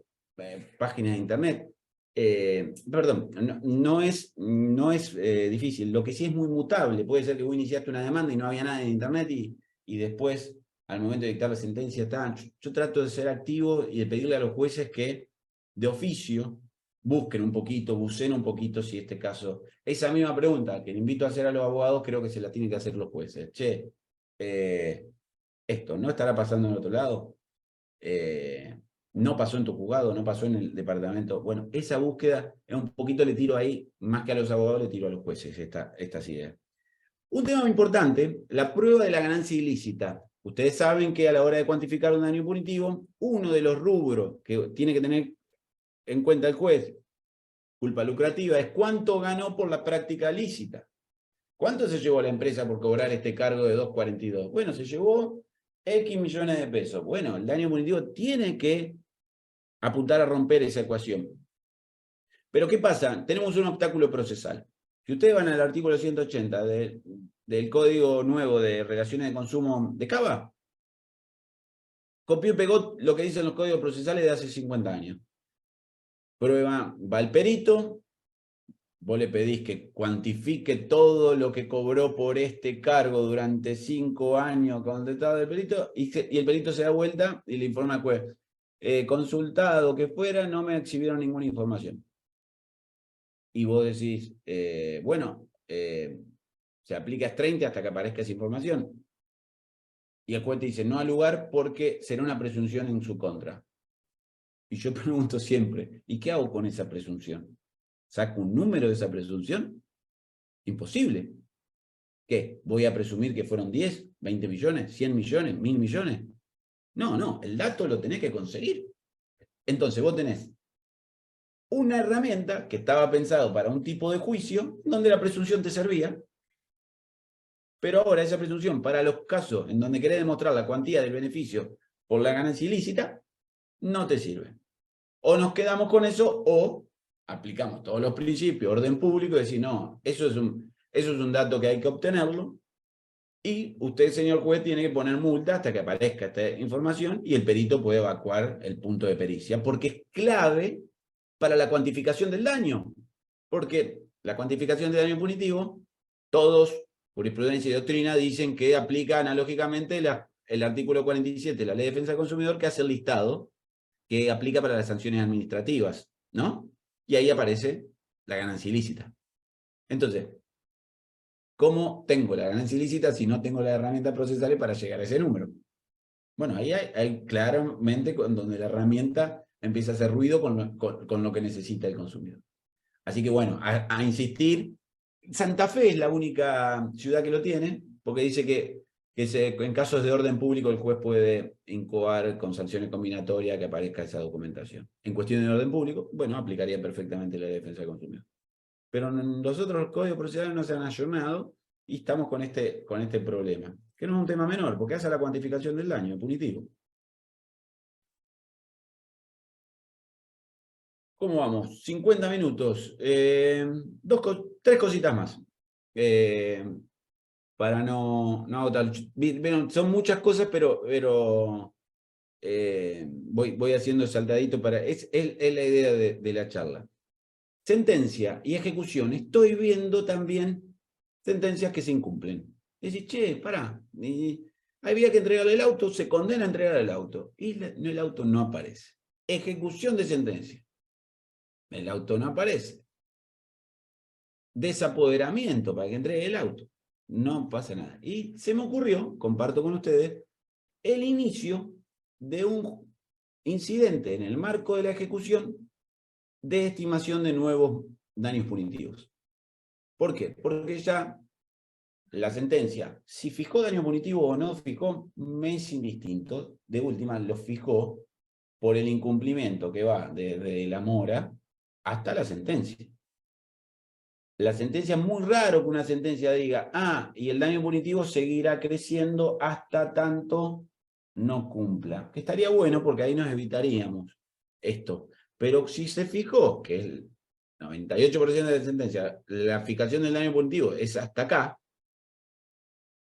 páginas de Internet. Perdón, no es difícil, lo que sí es muy mutable. Puede ser que vos iniciaste una demanda y no había nada en Internet y después, al momento de dictar la sentencia, yo trato de ser activo y de pedirle a los jueces que de oficio busquen un poquito, buceen un poquito si este caso... Esa misma pregunta que le invito a hacer a los abogados, creo que se la tienen que hacer los jueces. Esto, ¿no estará pasando en otro lado? No pasó en tu juzgado, no pasó en el departamento. Bueno, esa búsqueda es un poquito, le tiro ahí, más que a los abogados, le tiro a los jueces estas ideas. Un tema muy importante, la prueba de la ganancia ilícita. Ustedes saben que a la hora de cuantificar un daño punitivo, uno de los rubros que tiene que tener en cuenta el juez, culpa lucrativa, es cuánto ganó por la práctica lícita. ¿Cuánto se llevó la empresa por cobrar este cargo de 2.42? Bueno, se llevó X millones de pesos. Bueno, el daño punitivo tiene que apuntar a romper esa ecuación. Pero ¿qué pasa? Tenemos un obstáculo procesal. Si ustedes van al artículo 180 del Código Nuevo de Relaciones de Consumo de Cava, copió y pegó lo que dicen los códigos procesales de hace 50 años. Prueba, va el perito, vos le pedís que cuantifique todo lo que cobró por este cargo durante 5 años contestado del perito, y el perito se da vuelta y le informa al juez. Consultado que fuera, no me exhibieron ninguna información. Y vos decís, se aplica a 30 hasta que aparezca esa información. Y el juez te dice, no al lugar porque será una presunción en su contra. Y yo pregunto siempre, ¿y qué hago con esa presunción? ¿Saco un número de esa presunción? Imposible. ¿Qué? ¿Voy a presumir que fueron 10, 20 millones, 100 millones, 1000 millones? No, el dato lo tenés que conseguir. Entonces vos tenés una herramienta que estaba pensado para un tipo de juicio donde la presunción te servía, pero ahora esa presunción para los casos en donde querés demostrar la cuantía del beneficio por la ganancia ilícita, no te sirve. O nos quedamos con eso o aplicamos todos los principios, orden público, y decir, no, eso es un dato que hay que obtenerlo, y usted, señor juez, tiene que poner multa hasta que aparezca esta información y el perito puede evacuar el punto de pericia, porque es clave para la cuantificación del daño. Porque la cuantificación del daño punitivo, todos, jurisprudencia y doctrina, dicen que aplica analógicamente el artículo 47 de la Ley de Defensa del Consumidor, que hace el listado que aplica para las sanciones administrativas, ¿no? Y ahí aparece la ganancia ilícita. Entonces, ¿cómo tengo la ganancia ilícita si no tengo las herramientas procesales para llegar a ese número? Bueno, ahí hay claramente donde la herramienta empieza a hacer ruido con lo que necesita el consumidor. Así que bueno, a insistir Santa Fe es la única ciudad que lo tiene, porque dice que en casos de orden público el juez puede incoar con sanciones combinatorias que aparezca esa documentación. En cuestión de orden público, bueno, aplicaría perfectamente la defensa del consumidor. Pero los otros códigos procesales no se han ayornado y estamos con este problema, que no es un tema menor, porque hace la cuantificación del daño punitivo. ¿Cómo vamos? 50 minutos. 3 cositas más. Para no agotar. Bueno, son muchas cosas, pero voy haciendo saltadito para... Es la idea de la charla. Sentencia y ejecución. Estoy viendo también sentencias que se incumplen. Es decir, che, pará. Había que entregarle el auto, se condena a entregar el auto. Y el auto no aparece. Ejecución de sentencia. El auto no aparece. Desapoderamiento para que entregue el auto. No pasa nada. Y se me ocurrió, comparto con ustedes, el inicio de un incidente en el marco de la ejecución de estimación de nuevos daños punitivos. ¿Por qué? Porque ya la sentencia, si fijó daño punitivo o no fijó, me es indistinto. De última, lo fijó por el incumplimiento que va desde la mora hasta la sentencia. La sentencia es muy raro que una sentencia diga, y el daño punitivo seguirá creciendo hasta tanto no cumpla. Que estaría bueno porque ahí nos evitaríamos esto. Pero si se fijó que el 98% de la sentencia, la fijación del daño punitivo es hasta acá,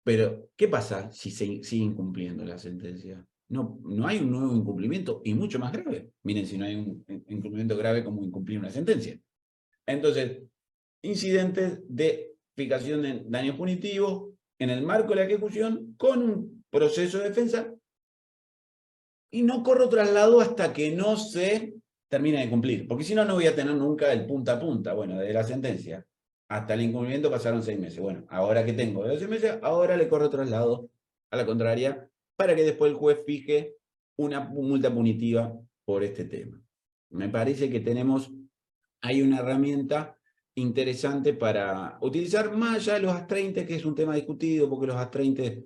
pero ¿qué pasa si se sigue incumpliendo la sentencia? No hay un nuevo incumplimiento y mucho más grave. Miren si no hay un incumplimiento grave como incumplir una sentencia. Entonces, incidentes de fijación de daños punitivos en el marco de la ejecución con un proceso de defensa y no corro traslado hasta que no se termine de cumplir, porque si no, no voy a tener nunca el punta a punta. Bueno, de la sentencia hasta el incumplimiento pasaron 6 meses. Bueno, ahora que tengo de 6 meses, ahora le corro traslado a la contraria para que después el juez fije una multa punitiva por este tema. Me parece que hay una herramienta interesante para utilizar más allá de los AS-30, que es un tema discutido, porque los AS-30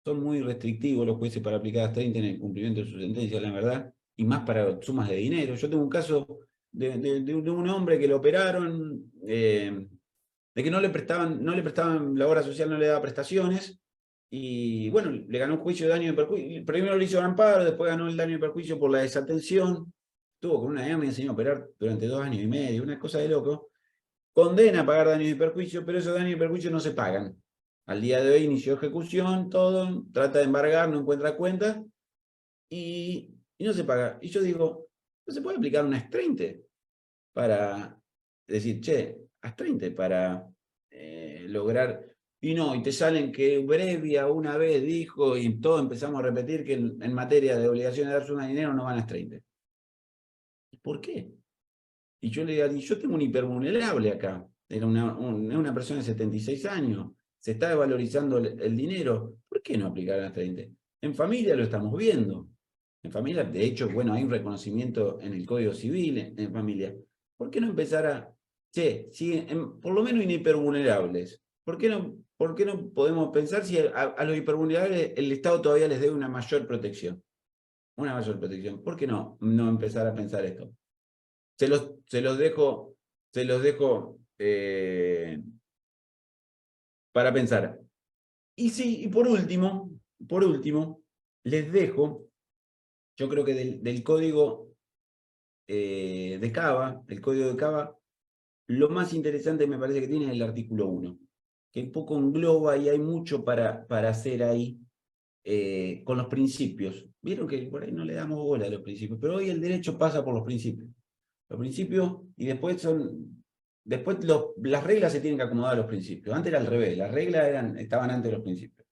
son muy restrictivos los jueces para aplicar AS-30 en el cumplimiento de su sentencia, la verdad, y más para sumas de dinero. Yo tengo un caso de un hombre que lo operaron, de que no le prestaban la obra social, no le daba prestaciones, y bueno, le ganó un juicio de daño y perjuicio. Primero le hizo amparo, después ganó el daño y perjuicio por la desatención. Estuvo con una edad, me enseñó a operar durante 2 años y medio, una cosa de loco. Condena a pagar daños y perjuicios, pero esos daños y perjuicios no se pagan. Al día de hoy inició ejecución, todo, trata de embargar, no encuentra cuenta y no se paga. Y yo digo, ¿no se puede aplicar un AS-30 para decir, che, AS-30 para lograr? Y no, y te salen que Brevia una vez dijo, y todos empezamos a repetir que en materia de obligación de dar suma de dinero no van AS-30. ¿Por qué? Y yo le digo, yo tengo un hipervulnerable acá. Era una persona de 76 años. Se está desvalorizando el dinero. ¿Por qué no aplicar AS-30? En familia lo estamos viendo. En familia, de hecho, bueno, hay un reconocimiento en el Código Civil en familia. ¿Por qué no empezar a... si por lo menos en hipervulnerables, ¿por qué no podemos pensar si a los hipervulnerables el Estado todavía les debe una mayor protección? Una mayor protección. ¿Por qué no empezar a pensar esto? Se los dejo para pensar. Y por último, les dejo, yo creo que del código de Cava, el código de Cava, lo más interesante me parece que tiene es el artículo 1, que un poco engloba y hay mucho para hacer ahí con los principios. Vieron que por ahí no le damos bola a los principios, pero hoy el derecho pasa por los principios. Los principios, y después las reglas se tienen que acomodar a los principios. Antes era al revés, las reglas estaban antes de los principios.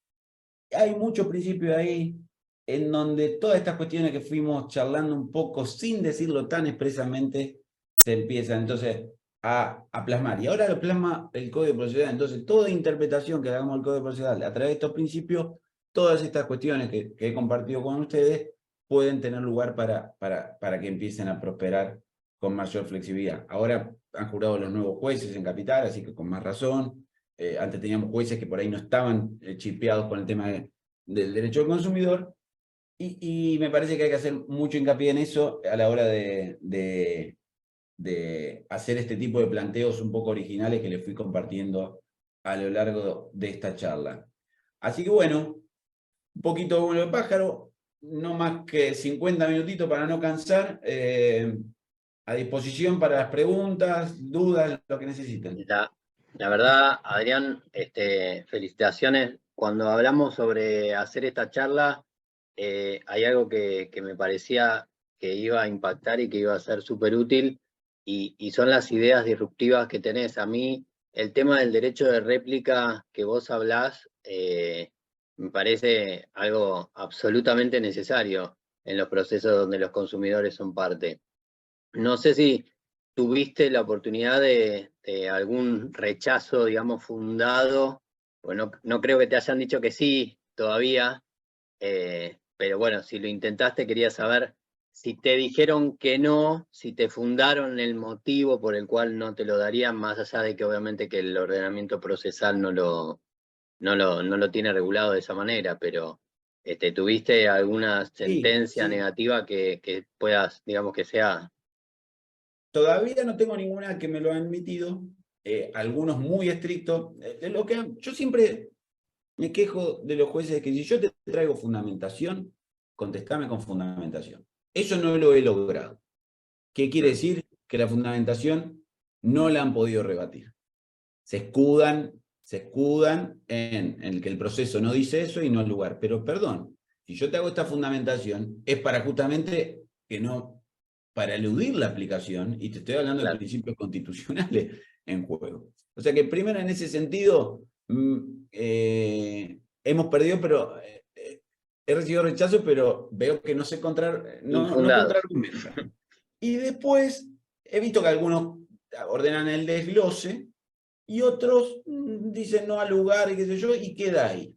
Hay muchos principios ahí en donde todas estas cuestiones que fuimos charlando un poco sin decirlo tan expresamente se empiezan entonces a plasmar. Y ahora lo plasma el Código Procesal. Entonces toda interpretación que hagamos del Código Procesal a través de estos principios, todas estas cuestiones que he compartido con ustedes pueden tener lugar para que empiecen a prosperar con mayor flexibilidad. Ahora, han jurado los nuevos jueces en Capital, así que con más razón. Antes teníamos jueces que por ahí no estaban chipeados con el tema del derecho del consumidor, y me parece que hay que hacer mucho hincapié en eso a la hora de hacer este tipo de planteos un poco originales que les fui compartiendo a lo largo de esta charla. Así que bueno, un poquito de vuelo de pájaro, no más que 50 minutitos para no cansar, a disposición para las preguntas, dudas, lo que necesiten. La verdad, Adrián, felicitaciones. Cuando hablamos sobre hacer esta charla, hay algo que me parecía que iba a impactar y que iba a ser súper útil, y son las ideas disruptivas que tenés. A mí, el tema del derecho de réplica que vos hablás, me parece algo absolutamente necesario en los procesos donde los consumidores son parte. No sé si tuviste la oportunidad de algún rechazo, digamos, fundado. Bueno, no creo que te hayan dicho que sí todavía, pero bueno, si lo intentaste, quería saber si te dijeron que no, si te fundaron el motivo por el cual no te lo darían, más allá de que obviamente que el ordenamiento procesal no lo tiene regulado de esa manera, pero ¿tuviste alguna sentencia Sí. negativa que puedas, digamos, que sea? Todavía no tengo ninguna que me lo han emitido, algunos muy estrictos. Yo siempre me quejo de los jueces, que si yo te traigo fundamentación, contestame con fundamentación. Eso no lo he logrado. ¿Qué quiere decir? Que la fundamentación no la han podido rebatir. Se escudan en el que el proceso no dice eso y no el lugar. Pero perdón, si yo te hago esta fundamentación, es para justamente para eludir la aplicación, y te estoy hablando de principios constitucionales en juego. O sea que primero, en ese sentido, hemos perdido, pero he recibido rechazo, pero veo que no se contraargumentan. Y después he visto que algunos ordenan el desglose y otros dicen no al lugar y qué sé yo, y queda ahí.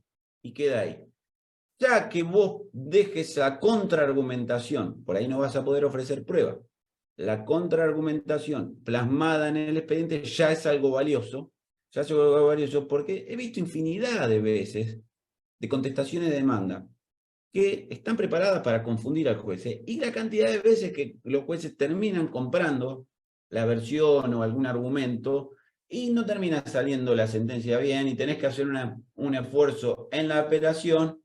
Ya que vos dejes la contraargumentación, por ahí no vas a poder ofrecer prueba, la contraargumentación plasmada en el expediente ya es algo valioso, porque he visto infinidad de veces de contestaciones de demanda que están preparadas para confundir al juez, y la cantidad de veces que los jueces terminan comprando la versión o algún argumento y no termina saliendo la sentencia bien y tenés que hacer un esfuerzo en la apelación.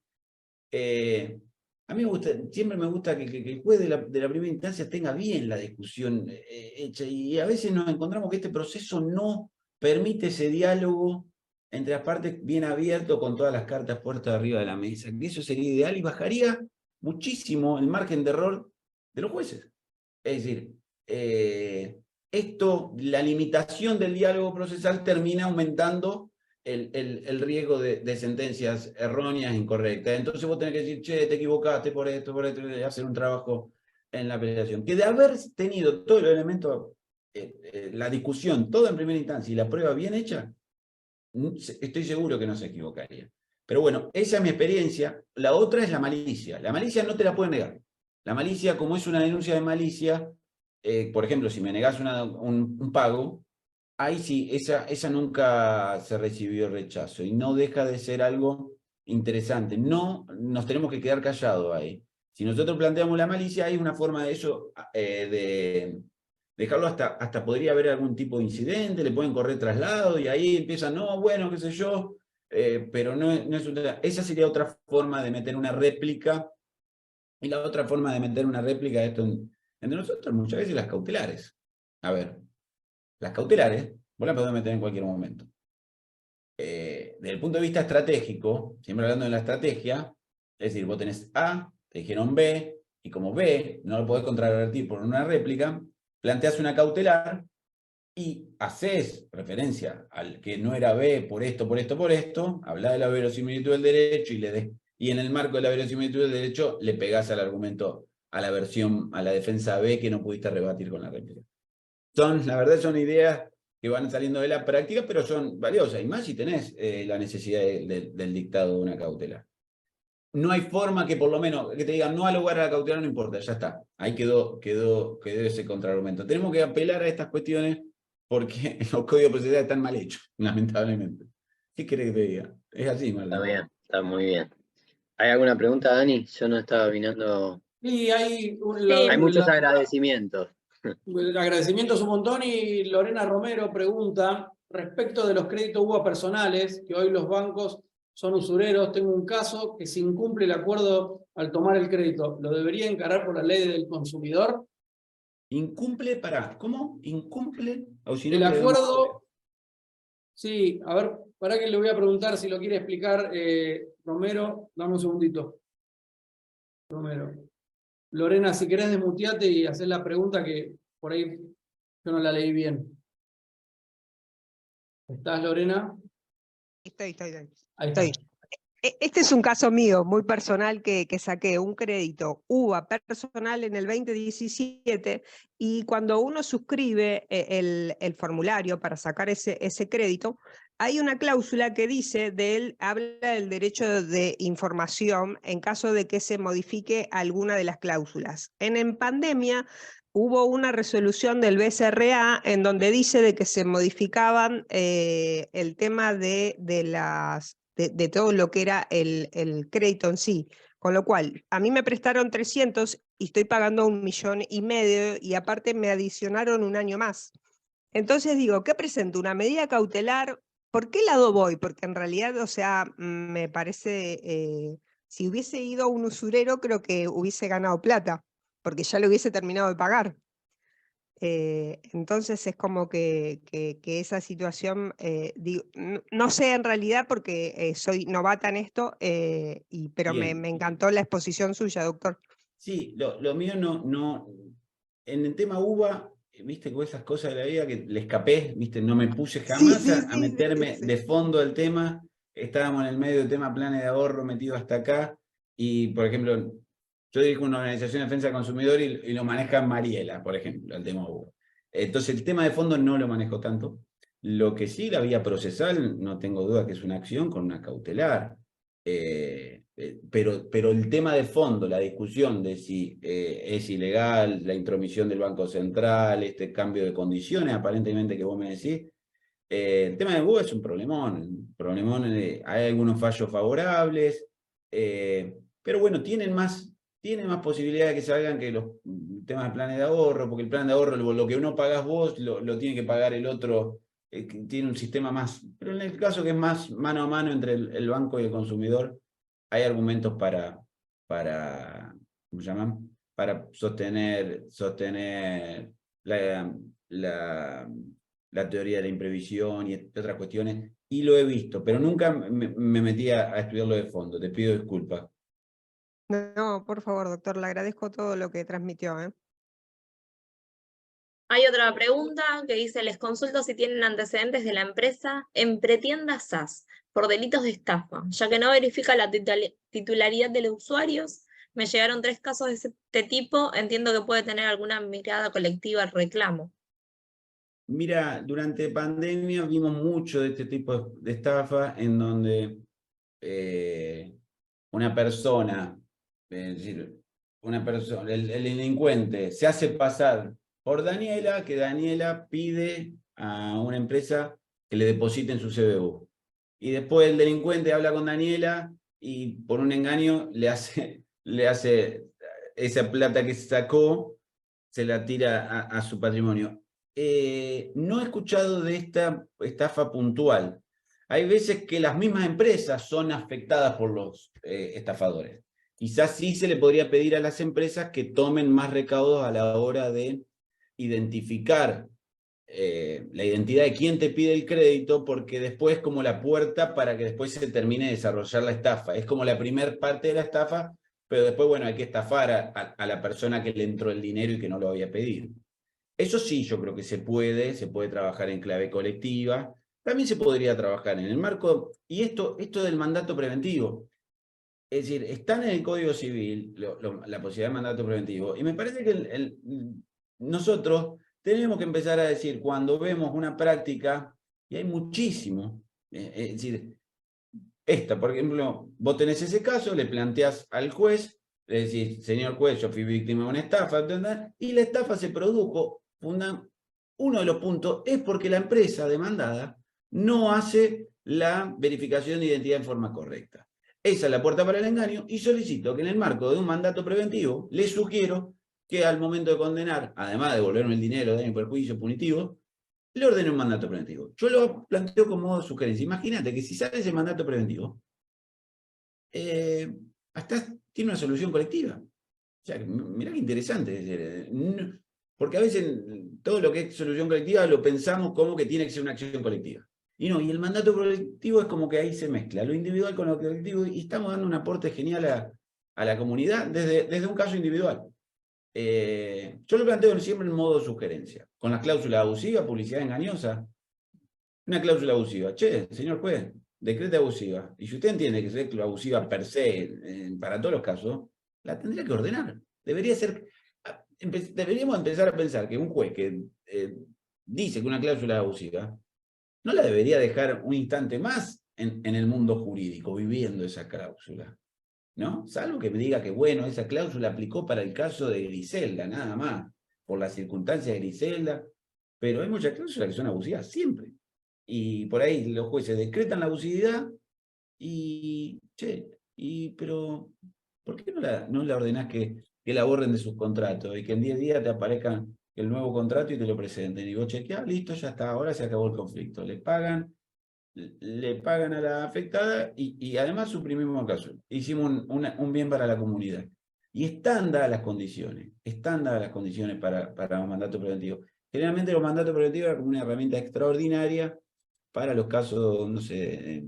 A mí siempre me gusta que el juez de la primera instancia tenga bien la discusión hecha, y a veces nos encontramos que este proceso no permite ese diálogo entre las partes bien abierto, con todas las cartas puestas arriba de la mesa, que eso sería ideal y bajaría muchísimo el margen de error de los jueces. Es decir, la limitación del diálogo procesal termina aumentando el riesgo de sentencias erróneas, incorrectas. Entonces vos tenés que decir, che, te equivocaste por esto, y hacer un trabajo en la apelación. Que de haber tenido todo el elemento, la discusión, todo en primera instancia y la prueba bien hecha, estoy seguro que no se equivocaría. Pero bueno, esa es mi experiencia. La otra es la malicia. La malicia no te la pueden negar. La malicia, como es una denuncia de malicia, por ejemplo, si me negás un pago, ahí sí, esa nunca se recibió rechazo, y no deja de ser algo interesante. No nos tenemos que quedar callados ahí. Si nosotros planteamos la malicia, hay una forma de eso, de dejarlo hasta podría haber algún tipo de incidente, le pueden correr traslado, y ahí empiezan, no, bueno, qué sé yo, pero no es esa sería otra forma de meter una réplica. Y la otra forma de meter una réplica de esto entre nosotros, muchas veces las cautelares. A ver, las cautelares, vos las podés meter en cualquier momento. Desde el punto de vista estratégico, siempre hablando de la estrategia, es decir, vos tenés A, te dijeron B, y como B no lo podés contrarrevertir por una réplica, planteás una cautelar y haces referencia al que no era B por esto, hablás de la verosimilitud del derecho y en el marco de la verosimilitud del derecho le pegás al argumento, a la defensa B que no pudiste rebatir con la réplica. La verdad son ideas que van saliendo de la práctica, pero son valiosas, y más si tenés la necesidad del dictado de una cautelar. No hay forma que por lo menos que te digan no al lugar a la cautelar, no importa, ya está. Ahí quedó ese contraargumento. Tenemos que apelar a estas cuestiones porque los códigos procesales están mal hechos, lamentablemente. ¿Qué querés que te diga? Es así, Marlon. Está bien, está muy bien. ¿Hay alguna pregunta, Dani? Yo no estaba mirando. Y hay, Hay muchos agradecimientos. agradecimientos un montón, y Lorena Romero pregunta respecto de los créditos UVA personales, que hoy los bancos son usureros. Tengo un caso que se incumple el acuerdo al tomar el crédito. ¿Lo debería encarar por la ley del consumidor? Incumple, ¿cómo? Incumple. O si no, El que le damos- acuerdo, sí, a ver, para que le voy a preguntar si lo quiere explicar Romero. Dame un segundito. Romero. Lorena, si querés desmuteate y hacer la pregunta, que por ahí yo no la leí bien. ¿Estás, Lorena? Estoy. Ahí está. Estoy. Este es un caso mío, muy personal, que saqué un crédito UVA personal en el 2017, y cuando uno suscribe el formulario para sacar ese crédito, hay una cláusula que dice habla del derecho de información en caso de que se modifique alguna de las cláusulas. En pandemia hubo una resolución del BCRA en donde dice de que se modificaban el tema de todo lo que era el crédito en sí. Con lo cual, a mí me prestaron 300 y estoy pagando 1,5 millones, y aparte me adicionaron un año más. Entonces digo, ¿qué presento? ¿Una medida cautelar? ¿Por qué lado voy? Porque en realidad, o sea, me parece, si hubiese ido a un usurero, creo que hubiese ganado plata, porque ya lo hubiese terminado de pagar. Entonces es como que esa situación, no sé en realidad, porque soy novata en esto, pero me Bien. encantó la exposición suya, doctor. Sí, lo mío no. En el tema UVA, viste, con esas cosas de la vida que le escapé, viste, no me puse jamás a meterme de fondo al tema. Estábamos en el medio del tema planes de ahorro metido hasta acá. Y, por ejemplo, yo dirijo una organización de defensa del consumidor y lo maneja Mariela, por ejemplo, el tema UVA. Entonces, el tema de fondo no lo manejo tanto. Lo que sí, la vía procesal, no tengo duda que es una acción con una cautelar. Pero el tema de fondo, la discusión de si es ilegal la intromisión del Banco Central, este cambio de condiciones aparentemente que vos me decís, el tema de UVA es un problemón, hay algunos fallos favorables, pero bueno, tienen más posibilidades de que salgan que los temas de planes de ahorro, porque el plan de ahorro, lo que uno pagás vos, lo tiene que pagar el otro, tiene un sistema más, pero en el caso que es más mano a mano entre el banco y el consumidor, hay argumentos ¿cómo se llaman? Para sostener la teoría de la imprevisión y otras cuestiones, y lo he visto, pero nunca me metí a estudiarlo de fondo, te pido disculpas. No, por favor, doctor, le agradezco todo lo que transmitió. Hay otra pregunta que dice: les consulto si tienen antecedentes de la empresa Empretienda SAS por delitos de estafa, ya que no verifica la titularidad de los usuarios. Me llegaron 3 casos de este tipo, entiendo que puede tener alguna mirada colectiva al reclamo. Mira, durante pandemia vimos mucho de este tipo de estafa en donde una persona, es decir, el delincuente se hace pasar por Daniela, que Daniela pide a una empresa que le depositen su CBU. Y después el delincuente habla con Daniela y por un engaño le hace esa plata que sacó, se la tira a su patrimonio. No he escuchado de esta estafa puntual. Hay veces que las mismas empresas son afectadas por los estafadores. Quizás sí se le podría pedir a las empresas que tomen más recaudos a la hora de identificar la identidad de quien te pide el crédito, porque después es como la puerta para que después se termine de desarrollar la estafa. Es como la primer parte de la estafa, pero después, bueno, hay que estafar a la persona que le entró el dinero y que no lo había pedido. Eso sí, yo creo que se puede trabajar en clave colectiva, también se podría trabajar en el marco, y esto del mandato preventivo. Es decir, están en el Código Civil la posibilidad de mandato preventivo, y me parece que nosotros tenemos que empezar a decir, cuando vemos una práctica, y hay muchísimo, es decir, por ejemplo, vos tenés ese caso, le planteás al juez, le decís, señor juez, yo fui víctima de una estafa, ¿entendés? Y la estafa se produjo uno de los puntos es porque la empresa demandada no hace la verificación de identidad en forma correcta. Esa es la puerta para el engaño y solicito que en el marco de un mandato preventivo les sugiero que al momento de condenar, además de devolverme el dinero, daño y perjuicio punitivo, le ordene un mandato preventivo. Yo lo planteo como sugerencia. Imagínate que si sale ese mandato preventivo, hasta tiene una solución colectiva. O sea, mirá qué interesante. Porque a veces todo lo que es solución colectiva lo pensamos como que tiene que ser una acción colectiva. Y no, y el mandato colectivo es como que ahí se mezcla lo individual con lo colectivo y estamos dando un aporte genial a la comunidad desde un caso individual. Yo lo planteo siempre en modo sugerencia, con las cláusulas abusivas, publicidad engañosa. Una cláusula abusiva. Che, señor juez, decreta abusiva. Y si usted entiende que es abusiva per se, para todos los casos, la tendría que ordenar. Deberíamos empezar a pensar que un juez que dice que una cláusula es abusiva, no la debería dejar un instante más en el mundo jurídico, viviendo esa cláusula, ¿no? Salvo que me diga que, bueno, esa cláusula aplicó para el caso de Griselda, nada más, por las circunstancias de Griselda, pero hay muchas cláusulas que son abusivas, siempre. Y por ahí los jueces decretan la abusividad pero ¿por qué no la ordenás que la borren de sus contratos y que en 10 días te aparezca el nuevo contrato y te lo presenten? Y vos chequeás, listo, ya está, ahora se acabó el conflicto. Le pagan a la afectada y además suprimimos el caso. Hicimos un bien para la comunidad. Y están dadas las condiciones para un mandato preventivo. Generalmente los mandatos preventivos eran como una herramienta extraordinaria para los casos, no sé,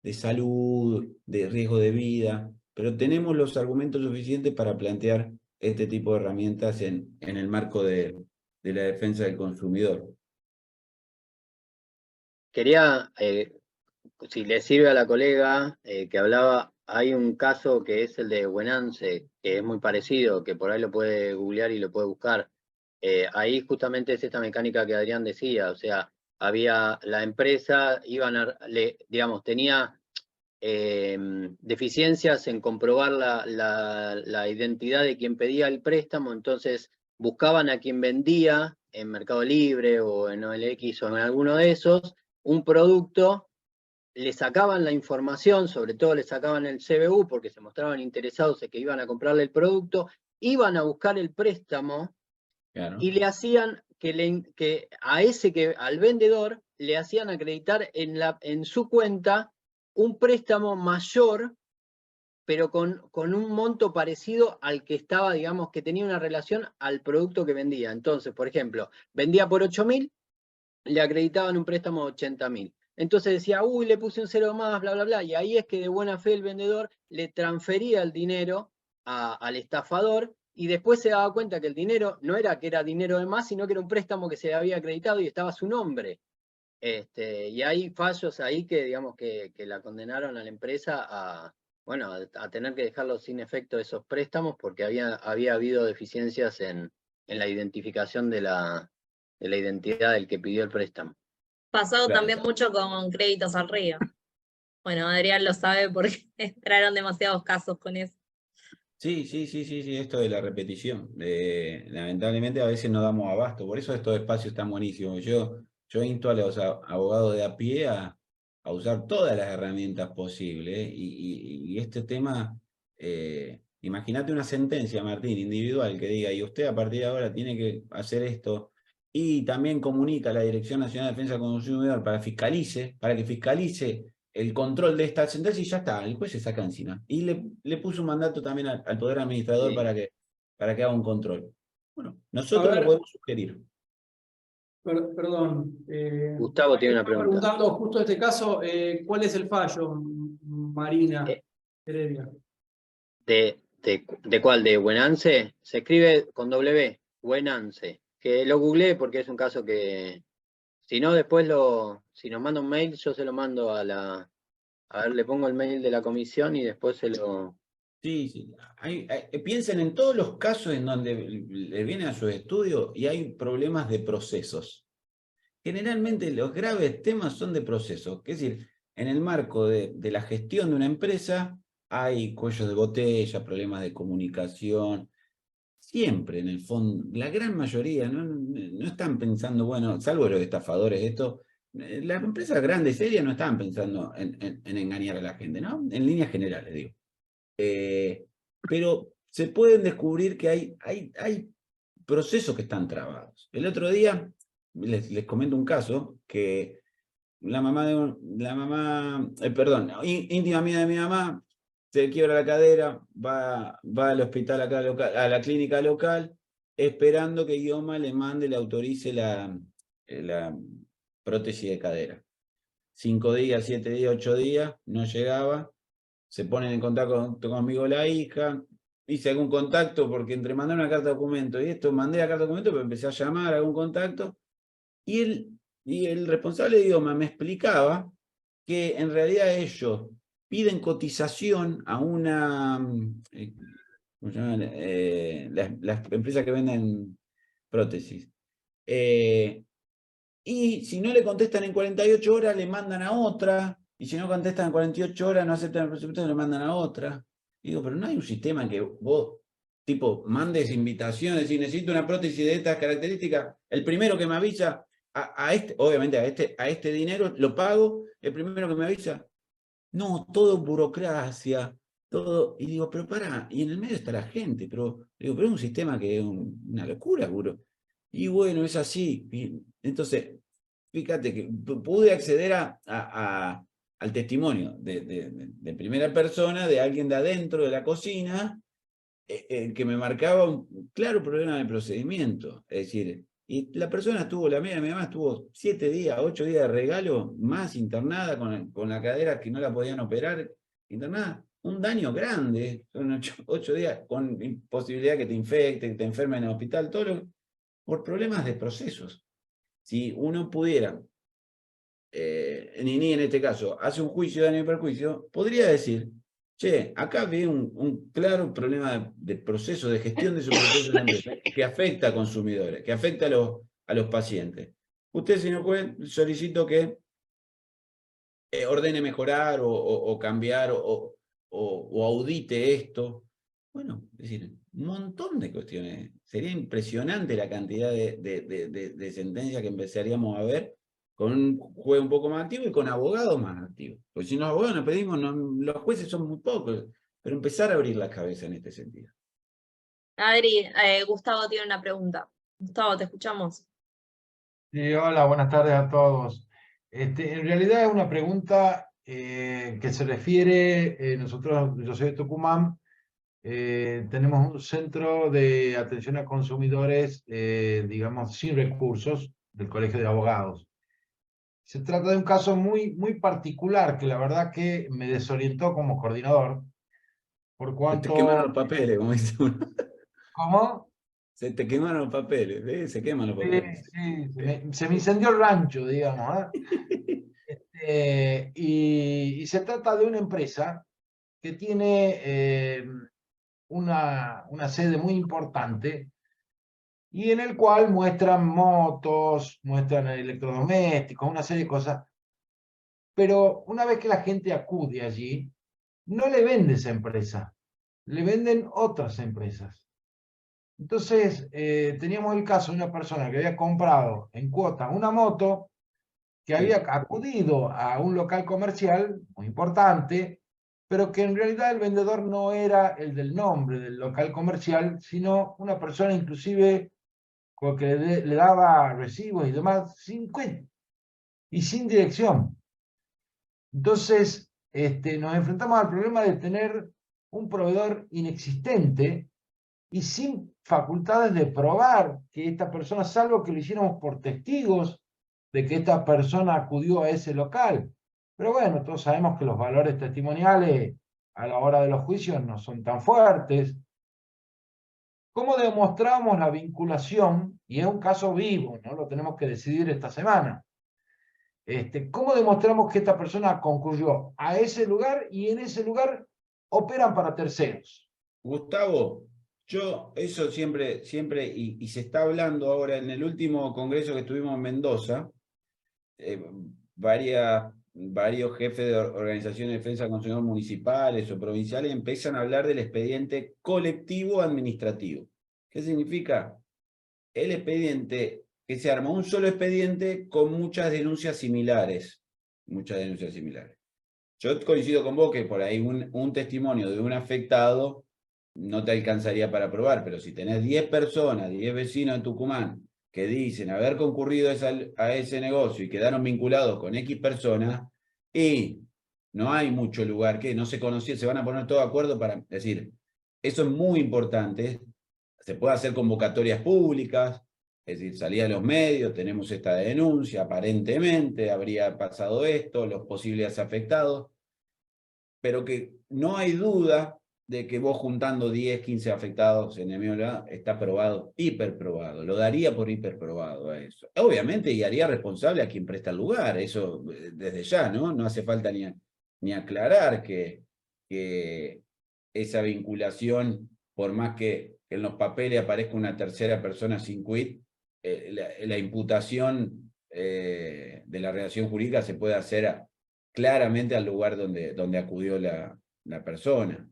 de salud, de riesgo de vida, pero tenemos los argumentos suficientes para plantear este tipo de herramientas en el marco de la defensa del consumidor. Quería, si le sirve a la colega que hablaba, hay un caso que es el de Buenance, que es muy parecido, que por ahí lo puede googlear y lo puede buscar. Ahí justamente es esta mecánica que Adrián decía, o sea, había la empresa, digamos, tenía deficiencias en comprobar la identidad de quien pedía el préstamo, entonces buscaban a quien vendía en Mercado Libre o en OLX o en alguno de esos, un producto, le sacaban la información, sobre todo le sacaban el CBU porque se mostraban interesados en que iban a comprarle el producto, iban a buscar el préstamo. Claro. Y le hacían al vendedor le hacían acreditar en su cuenta un préstamo mayor, pero con un monto parecido al que estaba, digamos, que tenía una relación al producto que vendía. Entonces, por ejemplo, vendía por 8.000, le acreditaban un préstamo de 80.000. Entonces decía, uy, le puse un cero más, bla, bla, bla. Y ahí es que de buena fe el vendedor le transfería el dinero al estafador y después se daba cuenta que el dinero no era que era dinero de más, sino que era un préstamo que se había acreditado y estaba su nombre. Y hay fallos ahí que, digamos, que la condenaron a la empresa a tener que dejarlo sin efecto esos préstamos porque había habido deficiencias en la identificación de la identidad del que pidió el préstamo. Pasado también mucho con créditos al río. Bueno, Adrián lo sabe porque entraron demasiados casos con eso. Sí, esto de la repetición. Lamentablemente a veces no damos abasto, por eso estos espacios están buenísimos. Yo insto a los abogados de a pie a usar todas las herramientas posibles y este tema, imagínate una sentencia, Martín, individual, que diga, y usted a partir de ahora tiene que hacer esto, y también comunica a la Dirección Nacional de Defensa del Consumidor para que fiscalice el control de esta sentencia y ya está, el juez se saca encima. Y le puso un mandato también al Poder Administrador para que haga un control. Bueno, nosotros lo podemos sugerir. Perdón. Gustavo tiene una pregunta. Preguntando justo este caso, ¿cuál es el fallo, Marina Heredia? ¿De cuál? ¿De Buenance? Se escribe con W, Buenance. Que lo googleé porque es un caso que, si no, después si nos manda un mail, yo se lo mando a ver, le pongo el mail de la comisión y después se lo... Sí. Piensen en todos los casos en donde le vienen a sus estudios y hay problemas de procesos. Generalmente los graves temas son de procesos. Es decir, en el marco de la gestión de una empresa hay cuellos de botella, problemas de comunicación. siempre en el fondo, la gran mayoría, no están pensando, bueno, salvo los estafadores, esto, las empresas grandes, serias, no estaban pensando en engañar a la gente, ¿no? En líneas generales, digo. Pero se pueden descubrir que hay procesos que están trabados. El otro día, les comento un caso, que íntima mía de mi mamá, se quiebra la cadera, va al hospital acá local, a la clínica local, esperando que IOMA le mande, le autorice la prótesis de cadera. 5 días, 7 días, 8 días, no llegaba, se ponen en contacto conmigo la hija, hice algún contacto, porque entre mandar una carta de documento y esto, mandé la carta de documento, pero empecé a llamar a algún contacto, y el responsable de IOMA me explicaba que en realidad ellos piden cotización a una, ¿cómo se llaman? Las empresas que venden prótesis. Y si no le contestan en 48 horas, le mandan a otra, y si no contestan en 48 horas, no aceptan el presupuesto, le mandan a otra. Y digo, pero no hay un sistema en que vos, tipo, mandes invitaciones, y necesito una prótesis de estas características, el primero que me avisa, obviamente a este dinero lo pago, el primero que me avisa. No, todo burocracia, todo. Y digo, pero pará, y en el medio está la gente, pero digo, pero es un sistema que es una locura, buro. Y bueno, es así. Y entonces, fíjate que pude acceder al testimonio de primera persona de alguien de adentro de la cocina, que me marcaba un claro problema de procedimiento. Es decir, y la persona estuvo, mi mamá estuvo 7 días, 8 días de regalo, más internada con la cadera que no la podían operar, internada. Un daño grande, son 8 días, con posibilidad que te infecte, que te enfermen en el hospital, por problemas de procesos. Si uno pudiera, Nini en este caso, hace un juicio de daño y perjuicio, podría decir, che, acá vi un claro problema de proceso, de gestión de su proceso de la empresa, que afecta a consumidores, que afecta a los pacientes. Usted, señor juez, solicito que ordene mejorar o cambiar o audite esto. Bueno, es decir, un montón de cuestiones. Sería impresionante la cantidad de sentencias que empezaríamos a ver con un juez un poco más activo y con abogados más activos. Porque si los abogados nos pedimos, los jueces son muy pocos, pero empezar a abrir la cabeza en este sentido. Adri, Gustavo tiene una pregunta. Gustavo, te escuchamos. Sí, hola, buenas tardes a todos. En realidad es una pregunta que se refiere, yo soy de Tucumán, tenemos un centro de atención a consumidores, digamos, sin recursos del Colegio de Abogados. Se trata de un caso muy, muy particular que la verdad que me desorientó como coordinador, por Se te cuanto... quemaron los papeles, como dice uno. ¿Cómo? Se te quemaron los papeles, ¿ves? Se queman los Sí, papeles. sí, se me incendió el rancho, digamos, y se trata de una empresa que tiene una sede muy importante y en el cual muestran motos, muestran electrodomésticos, una serie de cosas. Pero una vez que la gente acude allí, no le vende esa empresa, le venden otras empresas. Entonces, teníamos el caso de una persona que había comprado en cuota una moto, que había acudido a un local comercial muy importante, pero que en realidad el vendedor no era el del nombre del local comercial, sino una persona inclusive que le daba recibos y demás sin cuenta y sin dirección. Entonces, nos enfrentamos al problema de tener un proveedor inexistente y sin facultades de probar que esta persona, salvo que lo hiciéramos por testigos de que esta persona acudió a ese local. Pero bueno, todos sabemos que los valores testimoniales a la hora de los juicios no son tan fuertes. ¿Cómo demostramos la vinculación? Y es un caso vivo, ¿no? Lo tenemos que decidir esta semana. ¿Cómo demostramos que esta persona concurrió a ese lugar y en ese lugar operan para terceros? Gustavo, yo eso siempre, y se está hablando ahora en el último congreso que tuvimos en Mendoza, varios jefes de organizaciones de defensa del consumidor municipales o provinciales empiezan a hablar del expediente colectivo administrativo, ¿Qué significa? El expediente, que se arma un solo expediente con muchas denuncias similares. Muchas denuncias similares. Yo coincido con vos que por ahí un testimonio de un afectado no te alcanzaría para probar, pero si tenés 10 personas, 10 vecinos de Tucumán, que dicen haber concurrido a ese negocio y quedaron vinculados con X personas, y no hay mucho lugar, que no se conocía, se van a poner todos de acuerdo para decir, eso es muy importante, se puede hacer convocatorias públicas, es decir, salía a los medios, tenemos esta denuncia, aparentemente habría pasado esto, los posibles afectados, pero que no hay duda de que vos juntando 10, 15 afectados en el medio está probado, hiperprobado, lo daría por hiperprobado a eso. Obviamente, y haría responsable a quien presta el lugar, eso desde ya, ¿no? No hace falta ni aclarar que esa vinculación, por más que en los papeles aparezca una tercera persona sin quit, la imputación de la relación jurídica se puede hacer claramente al lugar donde acudió la persona.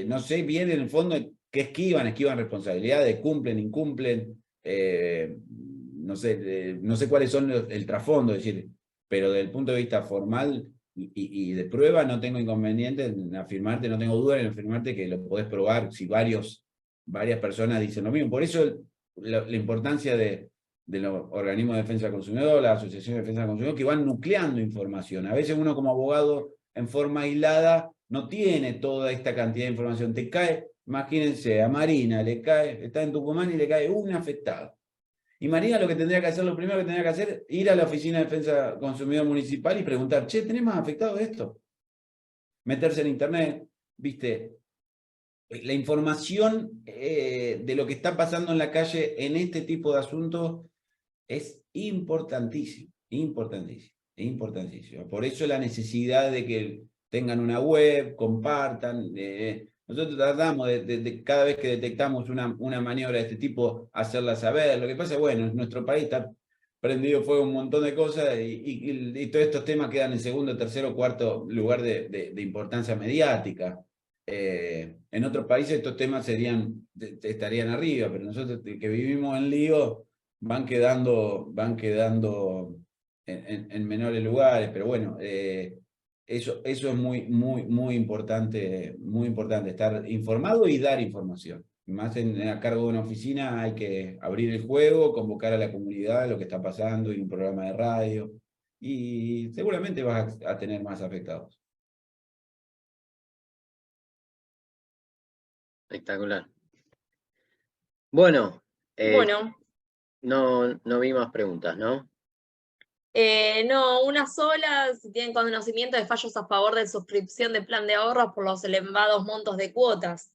No sé bien en el fondo qué esquivan responsabilidades, cumplen, incumplen, no sé cuáles son el trasfondo, es decir, pero desde el punto de vista formal y de prueba no tengo inconveniente en afirmarte, no tengo duda en afirmarte que lo podés probar si varias personas dicen lo mismo. Por eso la importancia de los organismos de defensa del consumidor, la Asociación de Defensa del Consumidor, que van nucleando información. A veces uno como abogado en forma aislada no tiene toda esta cantidad de información. Te cae, imagínense, a Marina le cae, está en Tucumán y le cae un afectado. Y Marina lo que tendría que hacer, lo primero que tendría que hacer, ir a la Oficina de Defensa del Consumidor Municipal y preguntar, che, ¿tenés más afectados de esto? Meterse en internet, viste, la información de lo que está pasando en la calle en este tipo de asuntos es importantísimo, importantísimo. Por eso la necesidad de que tengan una web, compartan. Nosotros tratamos de cada vez que detectamos una maniobra de este tipo, hacerla saber. Lo que pasa es, bueno, en nuestro país está prendido fuego un montón de cosas y todos estos temas quedan en segundo, tercero, cuarto lugar de importancia mediática. En otros países estos temas estarían arriba, pero nosotros que vivimos en lío van quedando en menores lugares, pero bueno, eso es muy importante, estar informado y dar información. Más a cargo de una oficina hay que abrir el juego, convocar a la comunidad, lo que está pasando, y un programa de radio, y seguramente vas a tener más afectados. Espectacular. Bueno, Bueno, no vi más preguntas, ¿no? no, una sola, si tienen conocimiento de fallos a favor de suscripción de plan de ahorros por los elevados montos de cuotas.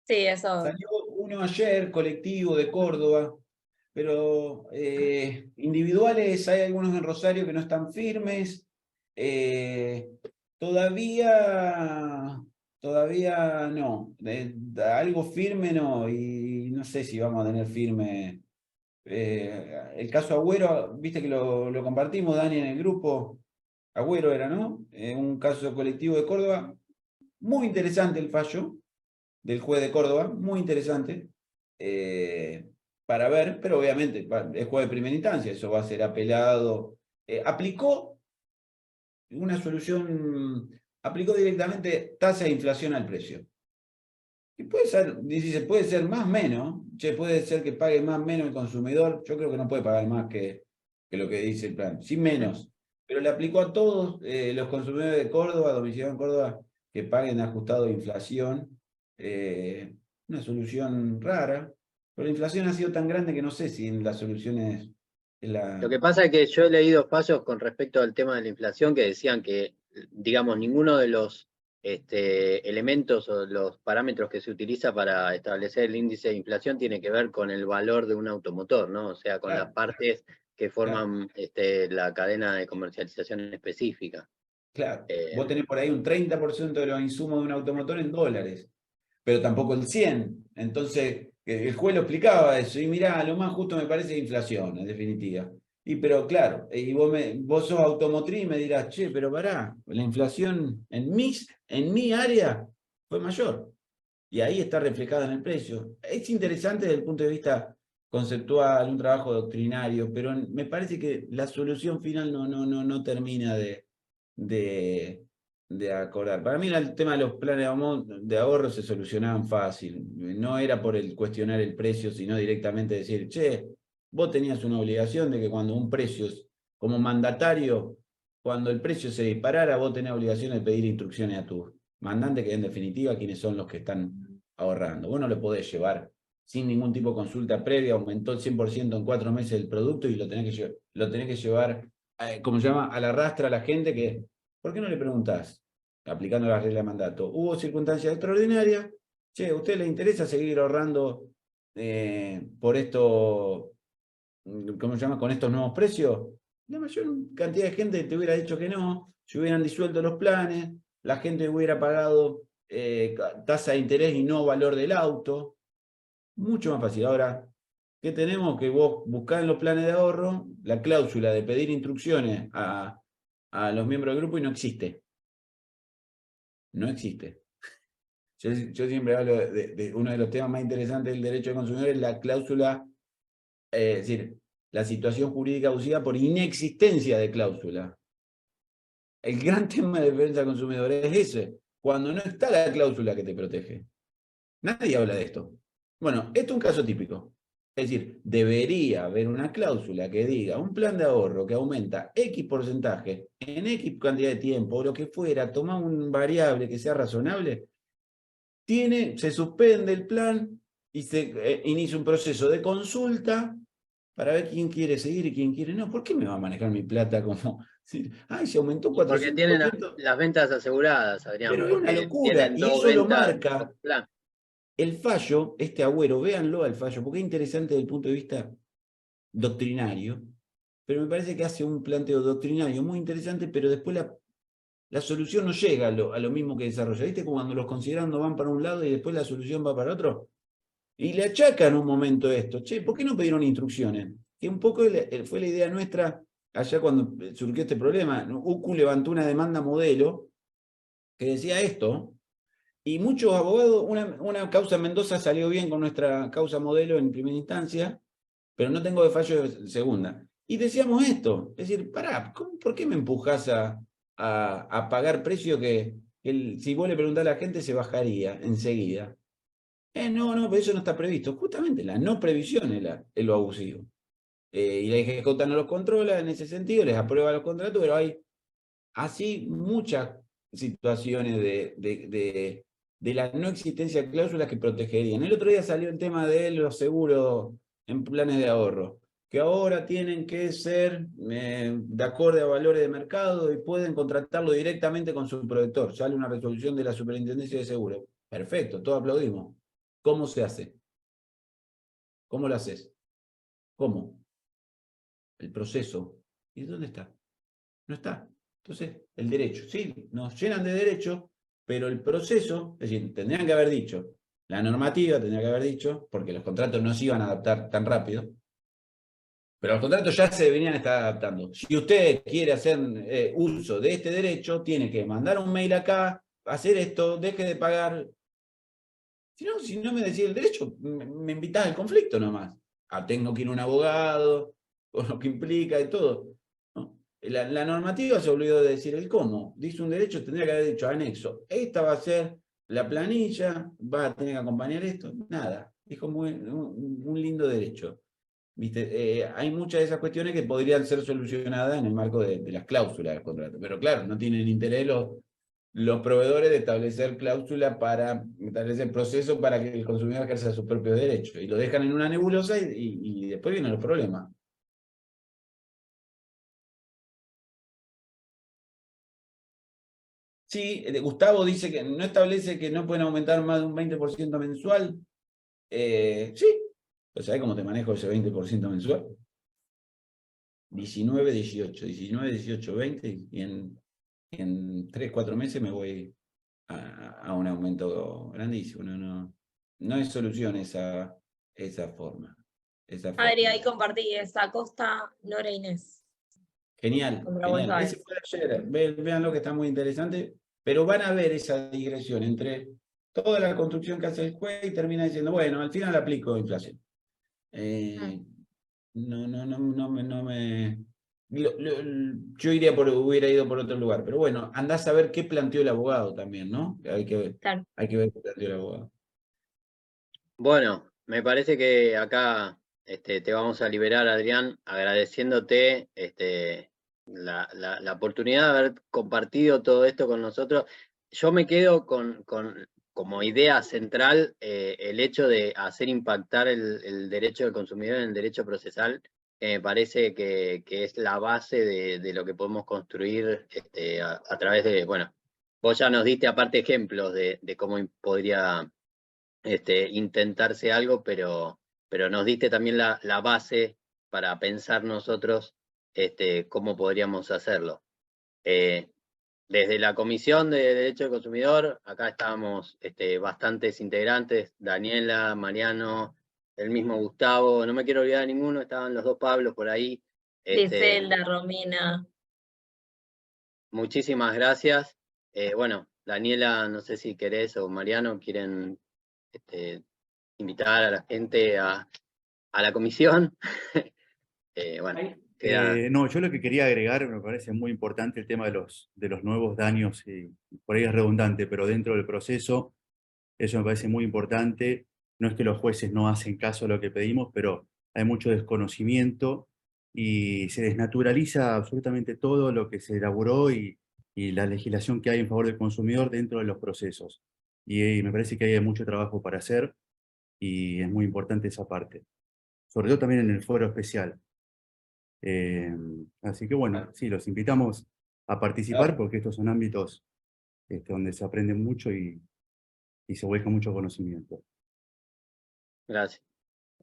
Sí, eso. Salió uno ayer, colectivo de Córdoba, pero individuales hay algunos en Rosario que no están firmes. Todavía no. Algo firme no, y no sé si vamos a tener firme. El caso Agüero, viste que lo compartimos, Dani, en el grupo. Agüero era, ¿no? Un caso colectivo de Córdoba. Muy interesante el fallo del juez de Córdoba, muy interesante, para ver, pero obviamente es juez de primera instancia, eso va a ser apelado. Aplicó directamente tasa de inflación al precio. Y puede ser más menos, puede ser que pague más menos el consumidor, yo creo que no puede pagar más que lo que dice el plan, sin menos, pero le aplicó a todos los consumidores de Córdoba, domiciliados en Córdoba, que paguen ajustado de inflación. Una solución rara, pero la inflación ha sido tan grande que no sé si la solución es la... Lo que pasa es que yo he leído fallos con respecto al tema de la inflación que decían que, digamos, ninguno de los elementos o los parámetros que se utiliza para establecer el índice de inflación tiene que ver con el valor de un automotor, ¿no? O sea, con Claro. las partes que forman la cadena de comercialización específica. Claro, vos tenés por ahí un 30% de los insumos de un automotor en dólares, pero tampoco el 100%. Entonces, el juez lo explicaba eso, y mirá, lo más justo me parece inflación, en definitiva. Pero claro, y vos sos automotriz y me dirás, che, pero pará, la inflación en mi área fue mayor. Y ahí está reflejada en el precio. Es interesante desde el punto de vista conceptual, un trabajo doctrinario, pero me parece que la solución final no termina de acordar. Para mí el tema de los planes de ahorro se solucionaban fácil. No era por el cuestionar el precio, sino directamente decir, che, vos tenías una obligación de que cuando un precio, como mandatario, cuando el precio se disparara, vos tenés obligación de pedir instrucciones a tus mandantes, que en definitiva quienes son los que están ahorrando. Vos no le podés llevar sin ningún tipo de consulta previa, aumentó el 100% en 4 meses el producto y lo tenés que llevar, como se llama, a la rastra a la gente que, ¿por qué no le preguntás? Aplicando la regla de mandato. Hubo circunstancias extraordinarias, che, ¿a usted le interesa seguir ahorrando por esto, ¿cómo se llama? Con estos nuevos precios? La mayor cantidad de gente te hubiera dicho que no, se hubieran disuelto los planes, la gente hubiera pagado tasa de interés y no valor del auto. Mucho más fácil. Ahora, ¿qué tenemos? Que vos buscás en los planes de ahorro la cláusula de pedir instrucciones a los miembros del grupo y no existe. No existe. Yo siempre hablo de uno de los temas más interesantes del derecho del consumidor, es la cláusula, es decir, la situación jurídica abusiva por inexistencia de cláusula. El gran tema de defensa del consumidor es ese, cuando no está la cláusula que te protege. Nadie habla de esto. Bueno, esto es un caso típico. Es decir, debería haber una cláusula que diga un plan de ahorro que aumenta X porcentaje en X cantidad de tiempo o lo que fuera, toma un variable que sea razonable, se suspende el plan y se inicia un proceso de consulta para ver quién quiere seguir y quién quiere no. ¿Por qué me va a manejar mi plata como... Ay, se aumentó 400%? Porque tienen las ventas aseguradas, Adrián. Pero es una locura, tienen y dos eso lo ventas marca por plan. el fallo, este Agüero, véanlo al fallo, porque es interesante desde el punto de vista doctrinario, pero me parece que hace un planteo doctrinario muy interesante, pero después la solución no llega a lo mismo que desarrolla. ¿Viste? Como cuando los considerandos van para un lado y después la solución va para otro. Y le achacan un momento esto. Che, ¿por qué no pidieron instrucciones? Que un poco fue la idea nuestra allá cuando surgió este problema. UCU levantó una demanda modelo que decía esto, y muchos abogados, una causa en Mendoza salió bien con nuestra causa modelo en primera instancia, pero no tengo de fallo de segunda. Y decíamos esto, es decir, pará, ¿por qué me empujás a pagar precio que si vos le preguntás a la gente se bajaría enseguida? No, pero eso no está previsto. Justamente la no previsión es lo abusivo. Y la IGJ no los controla en ese sentido, les aprueba los contratos, pero hay así muchas situaciones de la no existencia de cláusulas que protegerían. El otro día salió el tema de los seguros en planes de ahorro, que ahora tienen que ser de acorde a valores de mercado y pueden contratarlo directamente con su proveedor. Sale una resolución de la Superintendencia de Seguros. Perfecto, todos aplaudimos. ¿Cómo se hace? ¿Cómo lo haces? ¿Cómo? El proceso. ¿Y dónde está? No está. Entonces, el derecho, sí, nos llenan de derecho, pero el proceso, es decir, tendrían que haber dicho, la normativa tendría que haber dicho, porque los contratos no se iban a adaptar tan rápido, pero los contratos ya se deberían estar adaptando. Si usted quiere hacer uso de este derecho, tiene que mandar un mail acá, hacer esto, deje de pagar. Si no me decía el derecho, me invitás al conflicto nomás. Tengo que ir a un abogado, con lo que implica y todo. ¿No? La normativa se olvidó de decir el cómo. Dice un derecho, tendría que haber dicho anexo. Esta va a ser la planilla, va a tener que acompañar esto. Nada. Dijo un lindo derecho. ¿Viste? Hay muchas de esas cuestiones que podrían ser solucionadas en el marco de las cláusulas del contrato. Pero claro, no tienen interés los proveedores de establecer cláusulas para establecer procesos para que el consumidor ejerza sus propios derechos. Y lo dejan en una nebulosa y después vienen los problemas. Sí, Gustavo dice que no establece que no pueden aumentar más de un 20% mensual. Sí, pues ¿sabés cómo te manejo ese 20% mensual? 19, 18, 19, 18, 20 y en 3, 4 meses me voy a un aumento grandísimo. No hay solución esa forma. Adri, ahí compartí esa Costa, Nora Inés. Genial, genial. Ese fue ayer. Vean lo que está muy interesante, pero van a ver esa digresión entre toda la construcción que hace el juez y termina diciendo, bueno, al final aplico inflación. No me... Yo hubiera ido por otro lugar, pero bueno, andás a ver qué planteó el abogado también, ¿no? Claro. Hay que ver qué planteó el abogado. Bueno, me parece que acá te vamos a liberar, Adrián, agradeciéndote la oportunidad de haber compartido todo esto con nosotros. Yo me quedo con como idea central el hecho de hacer impactar el derecho del consumidor en el derecho procesal. Me parece que es la base de lo que podemos construir a través de, bueno, vos ya nos diste aparte ejemplos de cómo podría intentarse algo, pero nos diste también la base para pensar nosotros cómo podríamos hacerlo. Desde la Comisión de Derecho del Consumidor, acá estábamos bastantes integrantes, Daniela, Mariano, el mismo Gustavo, no me quiero olvidar de ninguno, estaban los dos Pablos por ahí. Griselda, Romina. Muchísimas gracias. Bueno, Daniela, no sé si querés o Mariano quieren invitar a la gente a la comisión. Bueno, no, yo lo que quería agregar, me parece muy importante el tema de los nuevos daños, y por ahí es redundante, pero dentro del proceso, eso me parece muy importante. No es que los jueces no hacen caso a lo que pedimos, pero hay mucho desconocimiento y se desnaturaliza absolutamente todo lo que se elaboró y la legislación que hay en favor del consumidor dentro de los procesos. Y me parece que hay mucho trabajo para hacer y es muy importante esa parte. Sobre todo también en el foro especial. Así que bueno, sí, los invitamos a participar porque estos son ámbitos donde se aprende mucho y se vuelca mucho conocimiento. Gracias.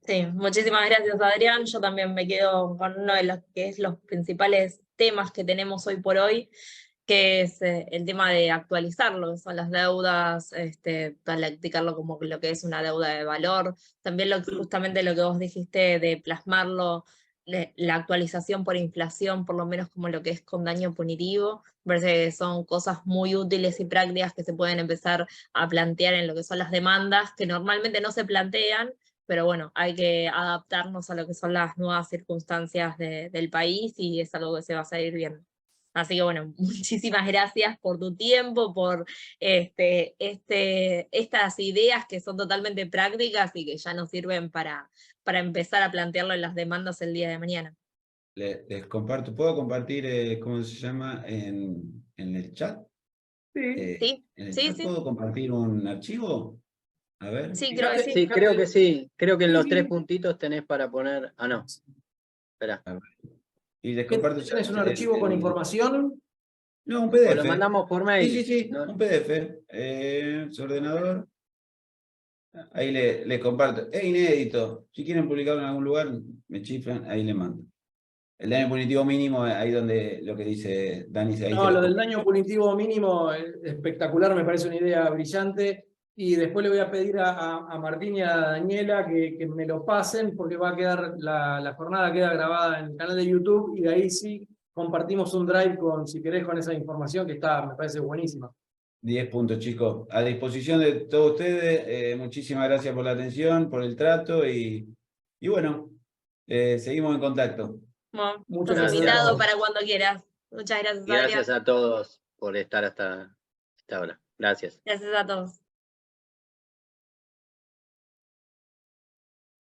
Sí, muchísimas gracias, Adrián. Yo también me quedo con uno de los que es los principales temas que tenemos hoy por hoy, que es el tema de actualizarlo, son las deudas, practicarlo como lo que es una deuda de valor, también justamente lo que vos dijiste de plasmarlo, la actualización por inflación, por lo menos como lo que es con daño punitivo, me parece que son cosas muy útiles y prácticas que se pueden empezar a plantear en lo que son las demandas, que normalmente no se plantean, pero bueno, hay que adaptarnos a lo que son las nuevas circunstancias del país y es algo que se va a seguir viendo. Así que bueno, muchísimas gracias por tu tiempo, por estas ideas que son totalmente prácticas y que ya nos sirven para empezar a plantearlo en las demandas el día de mañana. Les comparto, ¿puedo compartir, cómo se llama, en el chat? Sí, ¿En el sí, chat sí. puedo compartir un archivo? A ver. Sí, creo que sí. Sí, creo que sí. Creo que en los 3 puntitos tenés para poner... Ah, no. Espera. Y les comparto. ¿Tienes un archivo con información? No, un O PDF. lo mandamos por mail. Sí, ¿no? un PDF. Su ordenador. Ahí le comparto. Es inédito. Si quieren publicarlo en algún lugar, me chiflan, ahí le mando. El daño punitivo mínimo, ahí donde lo que dice Dani. Ahí No, lo del daño punitivo mínimo, espectacular, me parece una idea brillante. Y después le voy a pedir a Martín y a Daniela que me lo pasen, porque va a quedar, la jornada queda grabada en el canal de YouTube, y de ahí sí compartimos un drive si querés, con esa información que está, me parece buenísima. 10 puntos, chicos. A disposición de todos ustedes. Muchísimas gracias por la atención, por el trato y bueno, seguimos en contacto. Bueno, Muchas estás gracias. invitado para cuando quieras. Muchas gracias, Y gracias Adrián. a todos por estar hasta ahora. Gracias. Gracias a todos.